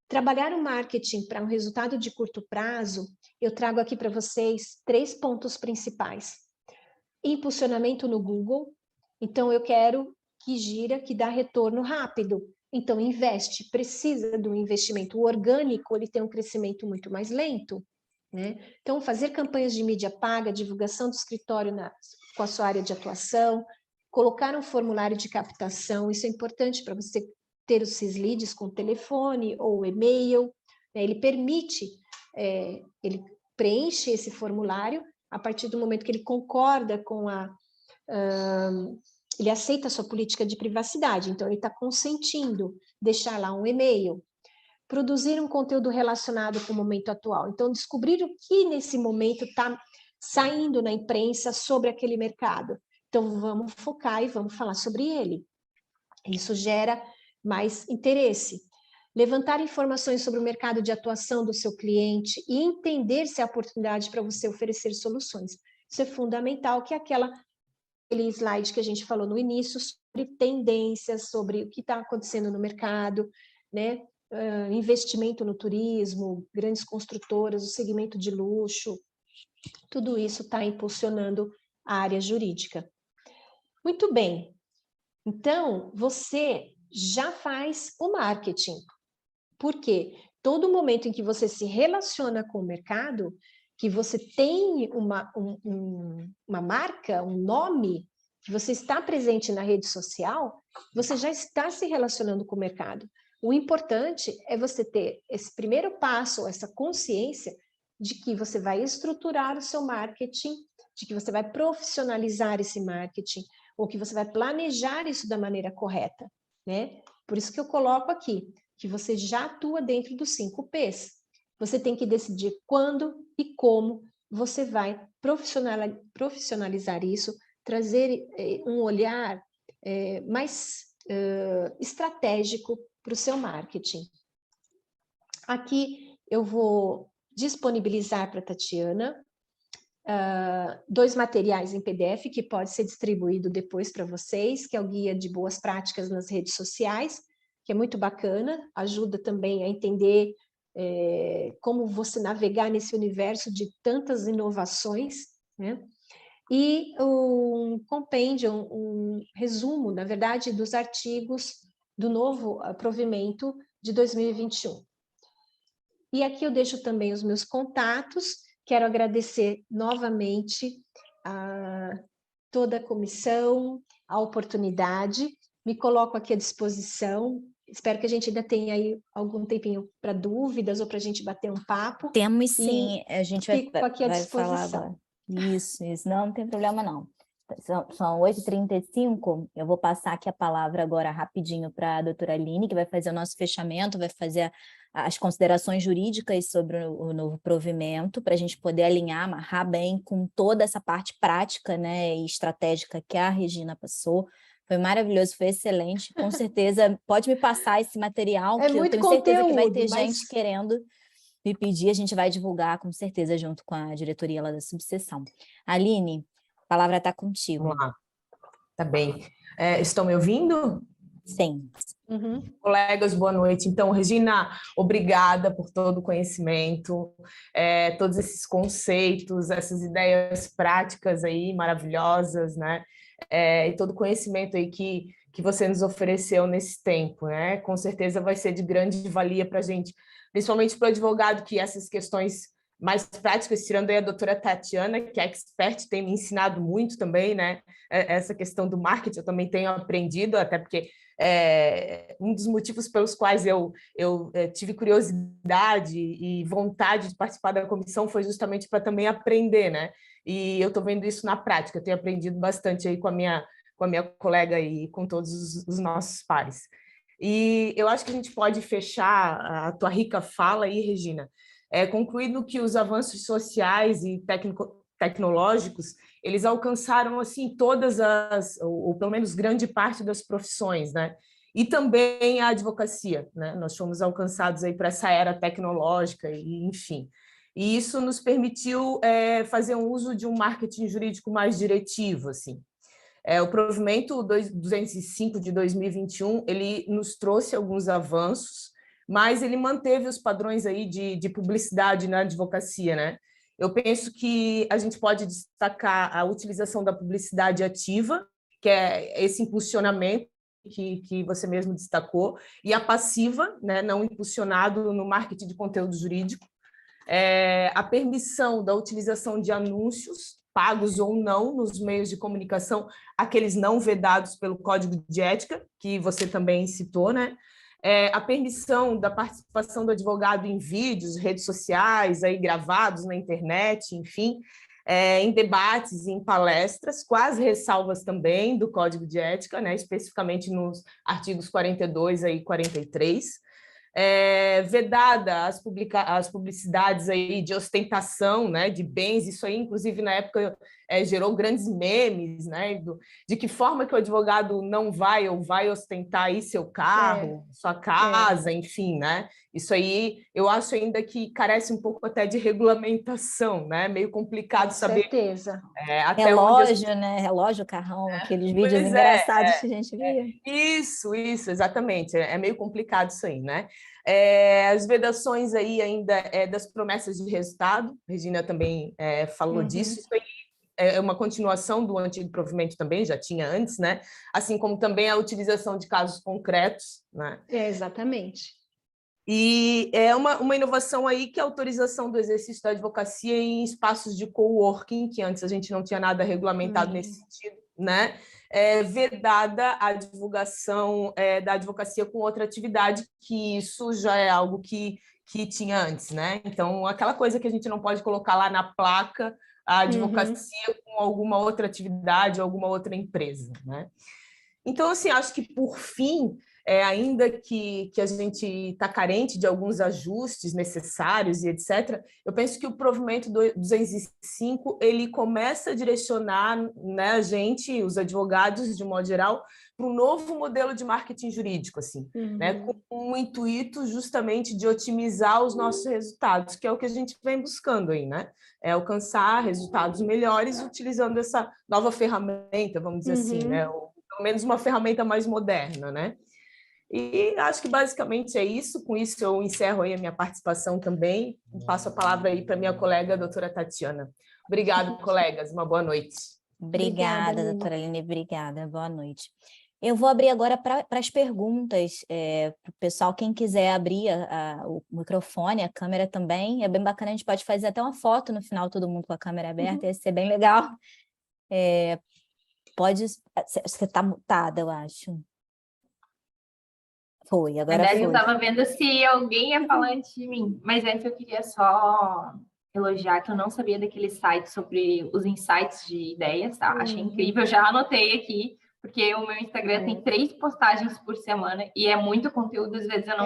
Trabalhar o marketing para um resultado de curto prazo, eu trago aqui para vocês 3 pontos principais. Impulsionamento no Google, então eu quero que gira, que dá retorno rápido. Então investe, precisa do investimento. O orgânico, ele tem um crescimento muito mais lento, né? Então fazer campanhas de mídia paga, divulgação do escritório com a sua área de atuação, colocar um formulário de captação, isso é importante para você ter os leads com telefone ou e-mail, né? Ele permite, ele preenche esse formulário a partir do momento que ele concorda com ele aceita a sua política de privacidade, então ele está consentindo deixar lá um e-mail. Produzir um conteúdo relacionado com o momento atual, então descobrir o que nesse momento está saindo na imprensa sobre aquele mercado. Então vamos focar e vamos falar sobre ele. Isso gera mais interesse. Levantar informações sobre o mercado de atuação do seu cliente e entender se há oportunidade para você oferecer soluções. Isso é fundamental, que é aquele slide que a gente falou no início, sobre tendências, sobre o que está acontecendo no mercado, né? Investimento no turismo, grandes construtoras, o segmento de luxo, tudo isso está impulsionando a área jurídica. Muito bem, então você já faz o marketing, porque todo momento em que você se relaciona com o mercado, que você tem uma marca, um nome, que você está presente na rede social, você já está se relacionando com o mercado. O importante é você ter esse primeiro passo, essa consciência de que você vai estruturar o seu marketing, de que você vai profissionalizar esse marketing, ou que você vai planejar isso da maneira correta, né? Por isso que eu coloco aqui, que você já atua dentro dos 5 P's. Você tem que decidir quando e como você vai profissionalizar isso, trazer um olhar mais estratégico para o seu marketing. Aqui eu vou disponibilizar para a Tatiana 2 materiais em PDF que pode ser distribuído depois para vocês, que é o Guia de Boas Práticas nas Redes Sociais, que é muito bacana, ajuda também a entender como você navegar nesse universo de tantas inovações, né? E um compêndio, um resumo, na verdade, dos artigos do novo provimento de 2021. E aqui eu deixo também os meus contatos. Quero agradecer novamente a toda a comissão, a oportunidade. Me coloco aqui à disposição. Espero que a gente ainda tenha aí algum tempinho para dúvidas ou para a gente bater um papo. Temos sim, a gente fico aqui à vai disposição. falar agora. Isso, não tem problema não. São 8h35, eu vou passar aqui a palavra agora rapidinho para a doutora Aline, que vai fazer o nosso fechamento, vai fazer as considerações jurídicas sobre o novo provimento, para a gente poder alinhar, amarrar bem com toda essa parte prática, né, e estratégica que a Regina passou. Foi maravilhoso, foi excelente. Com certeza, pode me passar esse material, que eu tenho certeza que vai ter gente querendo me pedir, a gente vai divulgar com certeza junto com a diretoria lá da subseção. Aline, a palavra está contigo. Vamos lá. Tá bem. Estão me ouvindo? Sim. Uhum. Colegas, boa noite. Então, Regina, obrigada por todo o conhecimento, todos esses conceitos, essas ideias práticas aí maravilhosas, né? E todo o conhecimento aí que você nos ofereceu nesse tempo, né? Com certeza vai ser de grande valia para a gente, principalmente para o advogado, que essas questões mais práticas, tirando aí a doutora Tatiana, que é expert, tem me ensinado muito também, né? Essa questão do marketing eu também tenho aprendido, até porque um dos motivos pelos quais eu tive curiosidade e vontade de participar da comissão foi justamente para também aprender, né? E eu estou vendo isso na prática, eu tenho aprendido bastante aí com a minha colega e com todos os nossos pares. E eu acho que a gente pode fechar a tua rica fala aí, Regina, concluindo que os avanços sociais e tecnológicos, eles alcançaram assim todas ou pelo menos grande parte das profissões, né? e também a advocacia, né? Nós fomos alcançados aí para essa era tecnológica, e enfim. E isso nos permitiu fazer um uso de um marketing jurídico mais diretivo, assim. O provimento 205 de 2021, ele nos trouxe alguns avanços, mas ele manteve os padrões aí de publicidade na advocacia, né? Eu penso que a gente pode destacar a utilização da publicidade ativa, que é esse impulsionamento que você mesmo destacou, e a passiva, né, não impulsionado no marketing de conteúdo jurídico, a permissão da utilização de anúncios, pagos ou não, nos meios de comunicação, aqueles não vedados pelo Código de Ética, que você também citou, né? A permissão da participação do advogado em vídeos, redes sociais, aí gravados na internet, enfim, em debates e em palestras, com as ressalvas também do Código de Ética, né? Especificamente nos artigos 42 e 43. Vedada as publicidades aí de ostentação, né, de bens, isso aí, inclusive, na época, gerou grandes memes, né, de que forma que o advogado não vai ou vai ostentar aí seu carro, sua casa, enfim, né? Isso aí, eu acho ainda que carece um pouco até de regulamentação, né? Meio complicado saber certeza. Até relógio, onde... né? Relógio, carrão, aqueles vídeos Pois engraçados que a gente via. Isso, exatamente. É meio complicado isso aí, né? As vedações aí ainda das promessas de resultado, Regina também falou disso, isso aí é uma continuação do antigo provimento também, já tinha antes, né? Assim como também a utilização de casos concretos, né? Exatamente. E é uma inovação aí que é a autorização do exercício da advocacia em espaços de coworking, que antes a gente não tinha nada regulamentado nesse sentido, né? Vedada a divulgação da advocacia com outra atividade, que isso já é algo que tinha antes, né? Então, aquela coisa que a gente não pode colocar lá na placa a advocacia com alguma outra atividade, alguma outra empresa, né? Então, assim, acho que, por fim, ainda que a gente está carente de alguns ajustes necessários e etc., eu penso que o provimento 205 ele começa a direcionar, né, a gente, os advogados, de modo geral, para um novo modelo de marketing jurídico, assim, né, com um intuito justamente de otimizar os nossos resultados, que é o que a gente vem buscando aí, né? Alcançar resultados melhores utilizando essa nova ferramenta, vamos dizer assim, né? Pelo menos uma ferramenta mais moderna, né? E acho que basicamente é isso. Com isso eu encerro aí a minha participação também e passo a palavra aí para minha colega, a doutora Tatiana. Obrigado, colegas. Uma boa noite. Obrigada, doutora Aline. Obrigada. Boa noite. Eu vou abrir agora para as perguntas para o pessoal. Quem quiser abrir o microfone, a câmera também, é bem bacana. A gente pode fazer até uma foto no final, todo mundo com a câmera aberta, ia ser bem legal. Pode... Você está mutada, eu acho. Foi, agora foi. Eu estava vendo se alguém ia falar antes de mim, mas antes eu queria só elogiar que eu não sabia daquele site sobre os insights de ideias, tá? Achei incrível, já anotei aqui, porque o meu Instagram tem 3 postagens por semana e é muito conteúdo, às vezes eu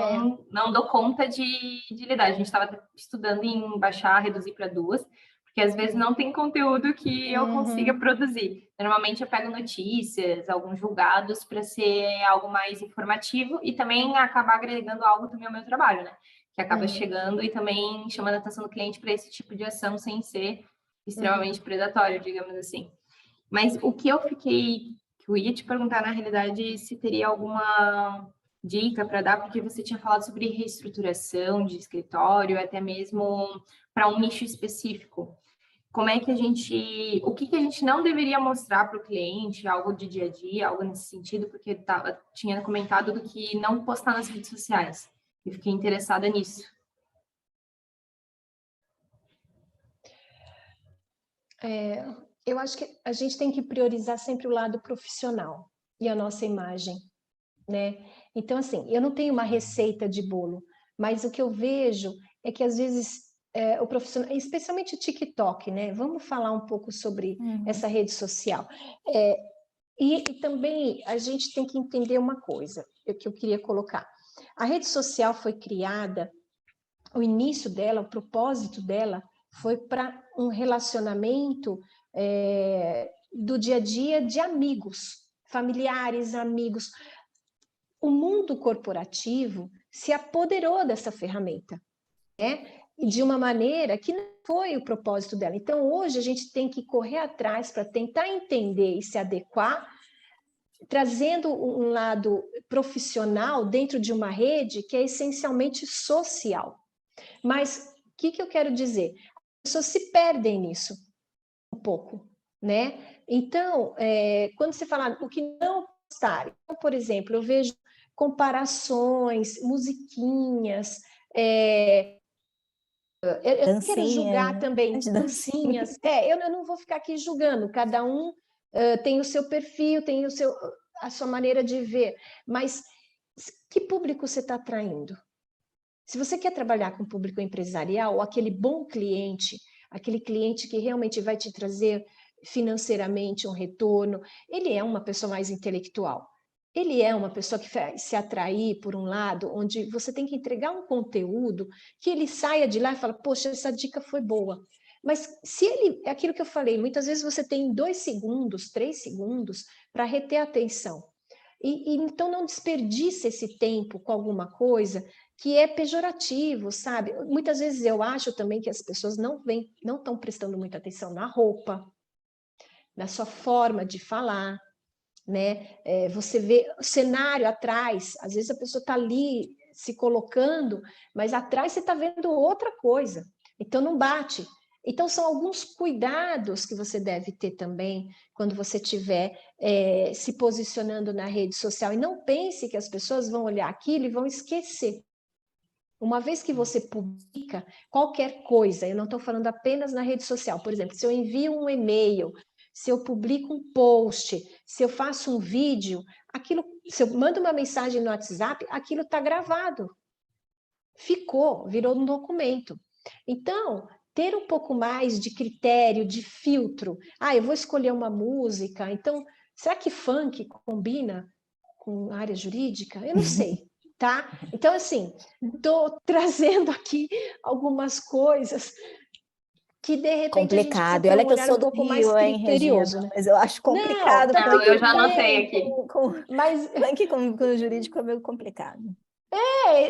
não dou conta de lidar. A gente estava estudando em baixar, reduzir para 2, porque às vezes não tem conteúdo que eu consiga produzir. Normalmente eu pego notícias, alguns julgados para ser algo mais informativo e também acabar agregando algo também ao meu trabalho, né? Que acaba chegando e também chamando a atenção do cliente para esse tipo de ação sem ser extremamente predatório, digamos assim. Mas o que que eu ia te perguntar na realidade, se teria alguma dica para dar, porque você tinha falado sobre reestruturação de escritório, até mesmo para um nicho específico. Como é que o que a gente não deveria mostrar para o cliente, algo de dia a dia, algo nesse sentido, porque tinha comentado do que não postar nas redes sociais. Eu fiquei interessada nisso. Eu acho que a gente tem que priorizar sempre o lado profissional e a nossa imagem, né? Então, assim, eu não tenho uma receita de bolo, mas o que eu vejo é que, às vezes, o profissional, especialmente o TikTok, né? Vamos falar um pouco sobre essa rede social. E também a gente tem que entender uma coisa, que eu queria colocar. A rede social foi criada, o início dela, o propósito dela, foi para um relacionamento do dia a dia de amigos, familiares, amigos. o mundo corporativo se apoderou dessa ferramenta, né? De uma maneira que não foi o propósito dela. Então, hoje, a gente tem que correr atrás para tentar entender e se adequar, trazendo um lado profissional dentro de uma rede que é essencialmente social. Mas o que eu quero dizer? As pessoas se perdem nisso um pouco, né? Então, quando você fala o que não postar, então, por exemplo, eu vejo comparações, musiquinhas, eu não quero julgar também dancinhas. Eu não vou ficar aqui julgando, cada um tem o seu perfil, tem a sua maneira de ver, mas que público você está atraindo? Se você quer trabalhar com público empresarial, ou aquele bom cliente, aquele cliente que realmente vai te trazer financeiramente um retorno, ele é uma pessoa mais intelectual. Ele é uma pessoa que vai se atrair por um lado, onde você tem que entregar um conteúdo que ele saia de lá e fala, poxa, essa dica foi boa. Mas se ele, é aquilo que eu falei, muitas vezes você tem 2 segundos, 3 segundos para reter a atenção. E então não desperdice esse tempo com alguma coisa que é pejorativo, sabe? Muitas vezes eu acho também que as pessoas não estão prestando muita atenção na roupa, na sua forma de falar, né? Você vê o cenário atrás, às vezes a pessoa está ali se colocando, mas atrás você está vendo outra coisa, então não bate. Então, são alguns cuidados que você deve ter também quando você estiver se posicionando na rede social. E não pense que as pessoas vão olhar aquilo e vão esquecer. Uma vez que você publica qualquer coisa, eu não estou falando apenas na rede social, por exemplo, se eu envio um e-mail, se eu publico um post, se eu faço um vídeo, aquilo, se eu mando uma mensagem no WhatsApp, aquilo está gravado. Ficou, virou um documento. Então, ter um pouco mais de critério, de filtro. Eu vou escolher uma música, então, será que funk combina com área jurídica? Eu não sei, tá? Então, assim, estou trazendo aqui algumas coisas que, de repente, a gente precisa Complicado. E ter olha um que eu olhar sou um do pouco mais Rio, hein, criterioso, Regina? né? Mas eu acho complicado. Não, Não, eu já tudo anotei bem, aqui. mas... Funk com o jurídico é meio complicado.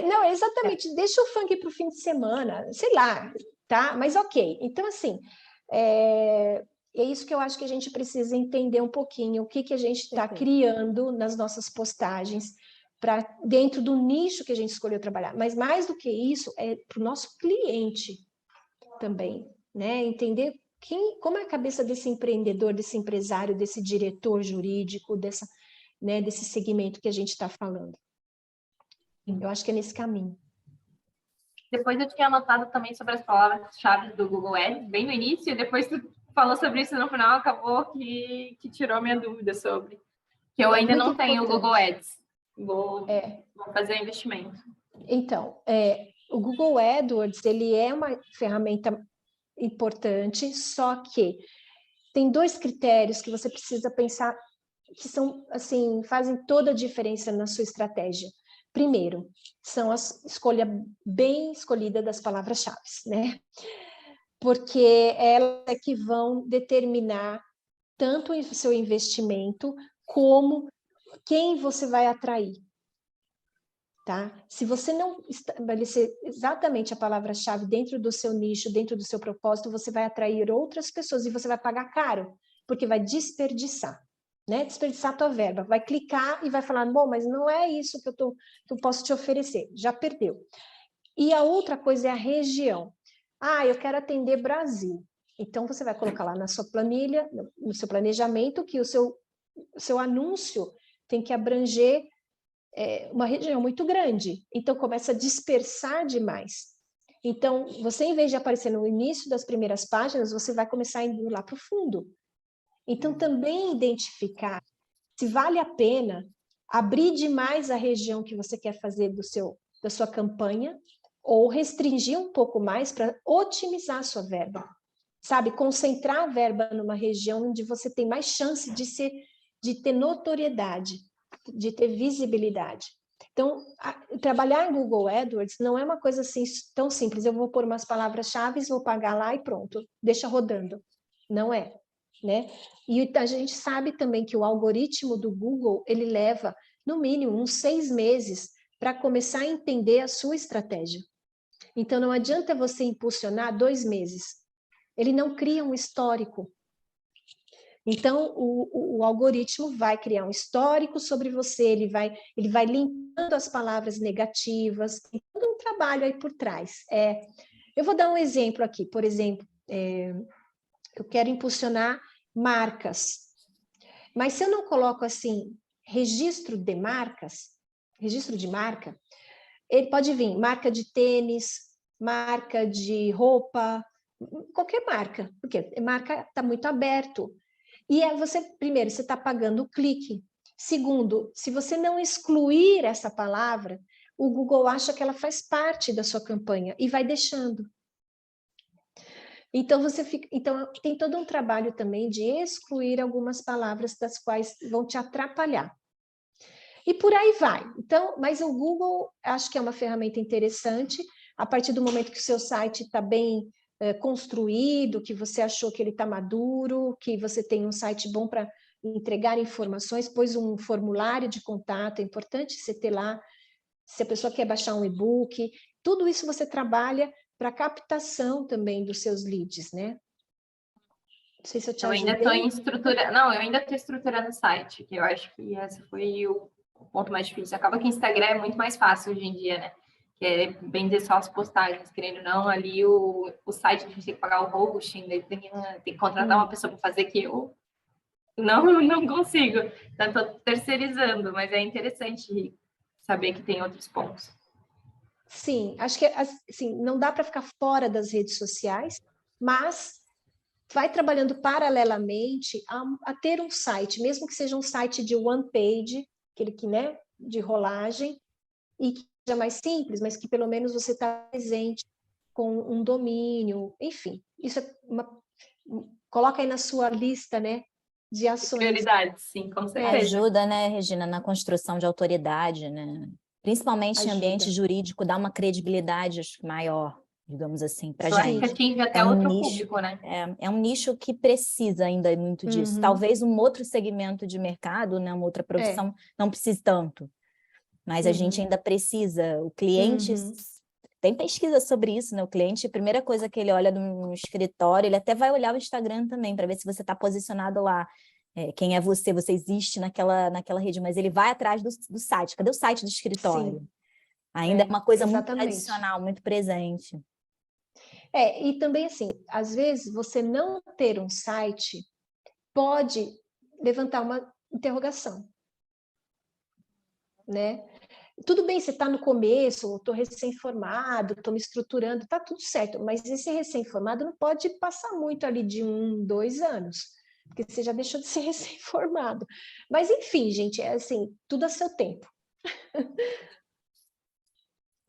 Não, exatamente, deixa o funk para o fim de semana, sei lá, tá? Mas ok. Então, assim, é isso que eu acho que a gente precisa entender um pouquinho, o que a gente está criando nas nossas postagens para dentro do nicho que a gente escolheu trabalhar. Mas mais do que isso, é para o nosso cliente também, né? Entender como é a cabeça desse empreendedor, desse empresário, desse diretor jurídico, desse segmento que a gente está falando. Eu acho que é nesse caminho. Depois eu tinha anotado também sobre as palavras-chave do Google Ads, bem no início, e depois tu falou sobre isso no final, acabou que tirou minha dúvida sobre. Que eu ainda não tenho o Google Ads. Vou fazer investimento. Então, o Google AdWords, ele é uma ferramenta importante, só que tem 2 critérios que você precisa pensar que são, assim, fazem toda a diferença na sua estratégia. Primeiro, são a escolha bem escolhida das palavras-chave, né? Porque elas é que vão determinar tanto o seu investimento como quem você vai atrair. Tá? Se você não estabelecer exatamente a palavra-chave dentro do seu nicho, dentro do seu propósito, você vai atrair outras pessoas e você vai pagar caro, porque vai desperdiçar. Né? Desperdiçar a tua verba, vai clicar e vai falar, bom, mas não é isso que eu posso te oferecer, já perdeu. E a outra coisa é a região. Eu quero atender Brasil. Então, você vai colocar lá na sua planilha, no seu planejamento, que o seu anúncio tem que abranger uma região muito grande. Então, começa a dispersar demais. Então, você, em vez de aparecer no início das primeiras páginas, você vai começar a ir lá para o fundo. Então, também identificar se vale a pena abrir demais a região que você quer fazer da sua campanha ou restringir um pouco mais para otimizar a sua verba. Sabe, concentrar a verba numa região onde você tem mais chance de ter notoriedade, de ter visibilidade. Então, trabalhar em Google AdWords não é uma coisa assim tão simples. Eu vou pôr umas palavras-chave, vou pagar lá e pronto, deixa rodando. Não é. né? E a gente sabe também que o algoritmo do Google, ele leva, no mínimo, uns 6 meses para começar a entender a sua estratégia. Então, não adianta você impulsionar 2 meses. Ele não cria um histórico. Então, o algoritmo vai criar um histórico sobre você, ele vai limpando as palavras negativas, tem todo um trabalho aí por trás. Eu vou dar um exemplo aqui, por exemplo, eu quero impulsionar marcas, mas se eu não coloco assim, registro de marcas, registro de marca, ele pode vir marca de tênis, marca de roupa, qualquer marca, porque marca está muito aberto. E você, primeiro, você está pagando o clique. Segundo, se você não excluir essa palavra, o Google acha que ela faz parte da sua campanha e vai deixando. Então, então tem todo um trabalho também de excluir algumas palavras das quais vão te atrapalhar. E por aí vai. Então, mas o Google, acho que é uma ferramenta interessante, a partir do momento que o seu site está bem construído, que você achou que ele está maduro, que você tem um site bom para entregar informações, pôs um formulário de contato, é importante você ter lá, se a pessoa quer baixar um e-book, tudo isso você trabalha para captação também dos seus leads, né? Não sei se eu te ajudei. Eu ainda estou estruturando o site, que eu acho que esse foi o ponto mais difícil. Acaba que o Instagram é muito mais fácil hoje em dia, né? Que é bem dizer só as postagens, querendo ou não, ali o site a gente tem que pagar o hosting, tem que contratar uma pessoa para fazer, que eu não consigo. Então, estou terceirizando, mas é interessante saber que tem outros pontos. Sim, acho que assim, não dá para ficar fora das redes sociais, mas vai trabalhando paralelamente a ter um site, mesmo que seja um site de one page, aquele que, né, de rolagem, e que seja mais simples, mas que pelo menos você está presente com um domínio, enfim, isso é coloca aí na sua lista, né, de ações. Prioridades, sim, com certeza. Ajuda, né, Regina, na construção de autoridade, né? Principalmente em ambiente jurídico, dá uma credibilidade maior, digamos assim, para a gente. Atinge até outro público, né? É um nicho que precisa ainda muito disso. Talvez um outro segmento de mercado, né, uma outra profissão, não precise tanto. Mas a gente ainda precisa. O cliente... Tem pesquisa sobre isso, né? O cliente, a primeira coisa que ele olha no escritório, ele até vai olhar o Instagram também, para ver se você está posicionado lá. Quem é você? Você existe naquela rede, mas ele vai atrás do site. Cadê o site do escritório? Sim. Ainda é uma coisa muito tradicional, muito presente. E também, assim, às vezes você não ter um site pode levantar uma interrogação, né? Tudo bem, você está no começo, estou recém-formado, estou me estruturando, está tudo certo, mas esse recém-formado não pode passar muito ali de 1, 2 anos, porque você já deixou de ser recém-formado. Mas, enfim, gente, é assim, tudo a seu tempo.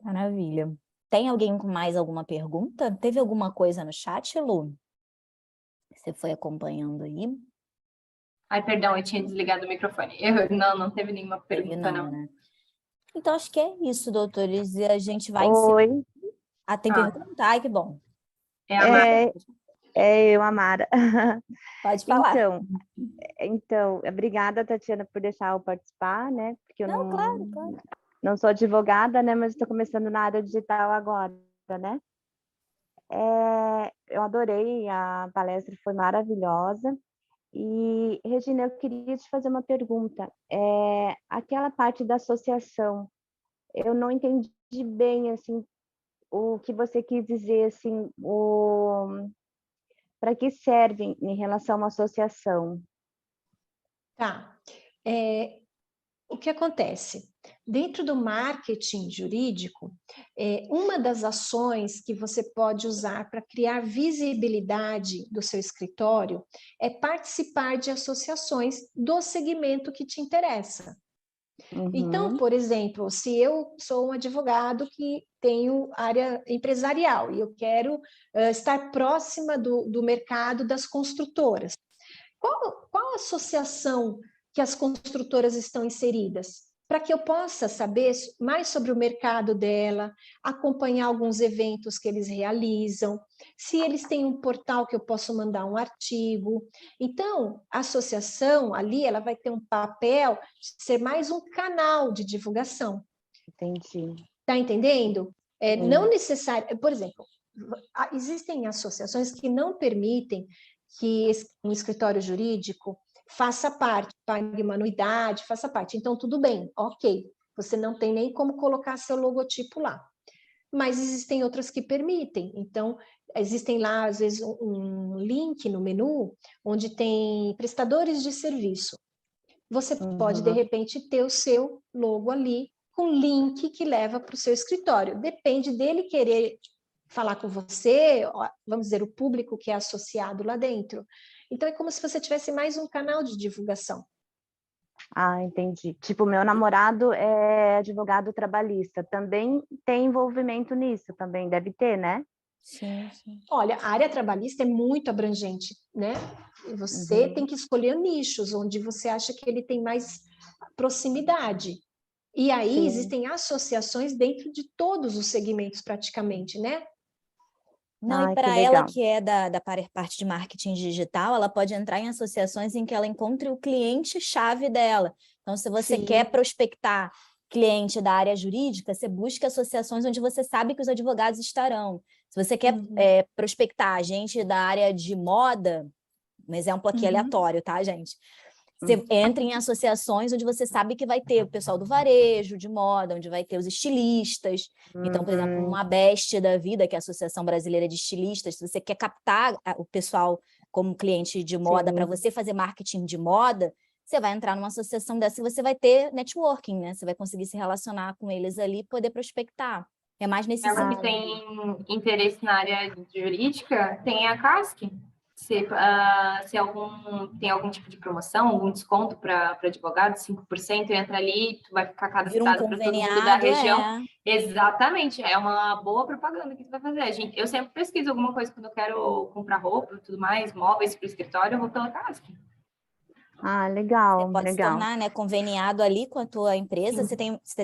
Maravilha. Tem alguém com mais alguma pergunta? Teve alguma coisa no chat, Lu? Você foi acompanhando aí? Ai, perdão, eu tinha desligado o microfone. Não teve nenhuma pergunta, não. Né? Então, acho que é isso, doutores. E a gente vai... Oi. Tem pergunta? Ai, que bom. É a Mara. Eu, a Mara. Pode falar. Então, obrigada, Tatiana, por deixar eu participar, né? Porque eu claro. Não sou advogada, né? Mas estou começando na área digital agora, né? Eu adorei, a palestra foi maravilhosa. E, Regina, eu queria te fazer uma pergunta. Aquela parte da associação, eu não entendi bem, assim, o que você quis dizer, assim, para que serve em relação a uma associação? Tá. O que acontece? Dentro do marketing jurídico, uma das ações que você pode usar para criar visibilidade do seu escritório é participar de associações do segmento que te interessa. Então, por exemplo, se eu sou um advogado que tenho área empresarial e eu quero estar próxima do mercado das construtoras, qual associação que as construtoras estão inseridas? para que eu possa saber mais sobre o mercado dela, acompanhar alguns eventos que eles realizam, se eles têm um portal que eu posso mandar um artigo. Então, a associação ali, ela vai ter um papel de ser mais um canal de divulgação. Entendi. Está entendendo? Não necessário, por exemplo, existem associações que não permitem que um escritório jurídico faça parte, pague uma anuidade, faça parte. Então, tudo bem, ok. Você não tem nem como colocar seu logotipo lá. Mas existem outras que permitem. Então, existem lá, às vezes, um link no menu onde tem prestadores de serviço. Você pode, de repente, ter o seu logo ali com link que leva para o seu escritório. Depende dele querer falar com você, vamos dizer, o público que é associado lá dentro. Então, é como se você tivesse mais um canal de divulgação. Ah, entendi. Tipo, meu namorado é advogado trabalhista, também tem envolvimento nisso, também deve ter, né? Sim, sim. Olha, a área trabalhista é muito abrangente, né? E você tem que escolher nichos onde você acha que ele tem mais proximidade. E aí existem associações dentro de todos os segmentos praticamente, né? Não, e Ai, que para ela legal. que é da parte de marketing digital, ela pode entrar em associações em que ela encontre o cliente-chave dela. Então, se você quer prospectar cliente da área jurídica, você busca associações onde você sabe que os advogados estarão. Se você quer prospectar gente da área de moda, um exemplo aqui aleatório, tá, gente? Você entra em associações onde você sabe que vai ter o pessoal do varejo, de moda, onde vai ter os estilistas. Então, por exemplo, uma Best da vida, que é a Associação Brasileira de Estilistas, se você quer captar o pessoal como cliente de moda para você fazer marketing de moda, você vai entrar numa associação dessa e você vai ter networking, né? Você vai conseguir se relacionar com eles ali e poder prospectar. É mais nesse Ela que sentido. tem interesse na área jurídica, tem a CASC. Se tem algum tipo de promoção, algum desconto para advogados, 5%, entra ali, tu vai ficar Vira um cadastrado para todo mundo da conveniado, região. Exatamente, é uma boa propaganda que tu vai fazer. Eu sempre pesquiso alguma coisa quando eu quero comprar roupa e tudo mais, móveis para o escritório, eu vou pela CASC. Ah, Você legal, pode se legal. tornar, né, conveniado ali com a tua empresa. Você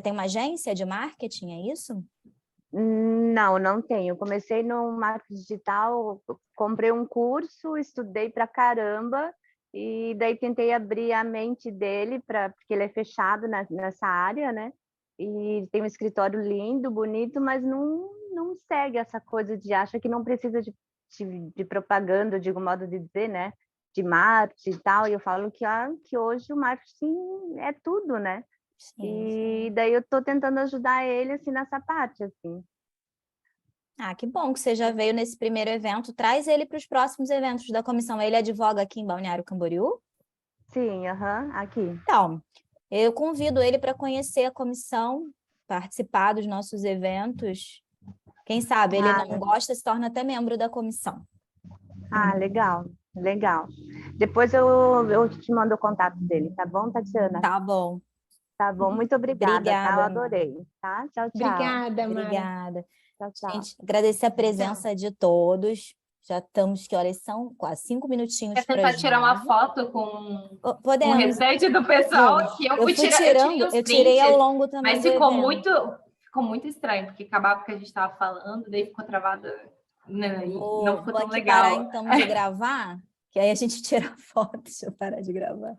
tem uma agência de marketing, é isso? Não, não tenho. Comecei no marketing digital, comprei um curso, estudei pra caramba, e daí tentei abrir a mente dele, porque ele é fechado nessa área, né? E tem um escritório lindo, bonito, mas não segue essa coisa de acha que não precisa de propaganda, de algum modo de dizer, né? De marketing e tal. E eu falo que hoje o marketing é tudo, né? Sim. E daí eu estou tentando ajudar ele assim nessa parte, assim. Ah, que bom que você já veio nesse primeiro evento. Traz ele para os próximos eventos da comissão. Ele advoga aqui em Balneário Camboriú? Sim, aqui. Então, eu convido ele para conhecer a comissão, participar dos nossos eventos. Quem sabe ele não gosta, se torna até membro da comissão. Legal, legal. Depois eu te mando o contato dele, tá bom, Tatiana? Tá bom. Tá bom, muito obrigada, tá? Eu Obrigada. adorei, tá? Tchau, tchau. Obrigada, Mara. Obrigada. Tchau, tchau. Gente, agradecer a presença de todos. Já estamos, que horas são? Quase 5 minutinhos Quer para tentar as tirar uma 9. foto com o Podemos. headset do pessoal? Vamos. Que eu Eu fui fui tirar, eu tirei tirando, os eu tirei ao prints, longo também mas do ficou evento. muito estranho, porque acabava o que a gente estava falando, daí ficou travada, né, e não ficou Vou tão aqui parar legal. então de gravar, que aí a gente tira a foto. Deixa eu parar de gravar.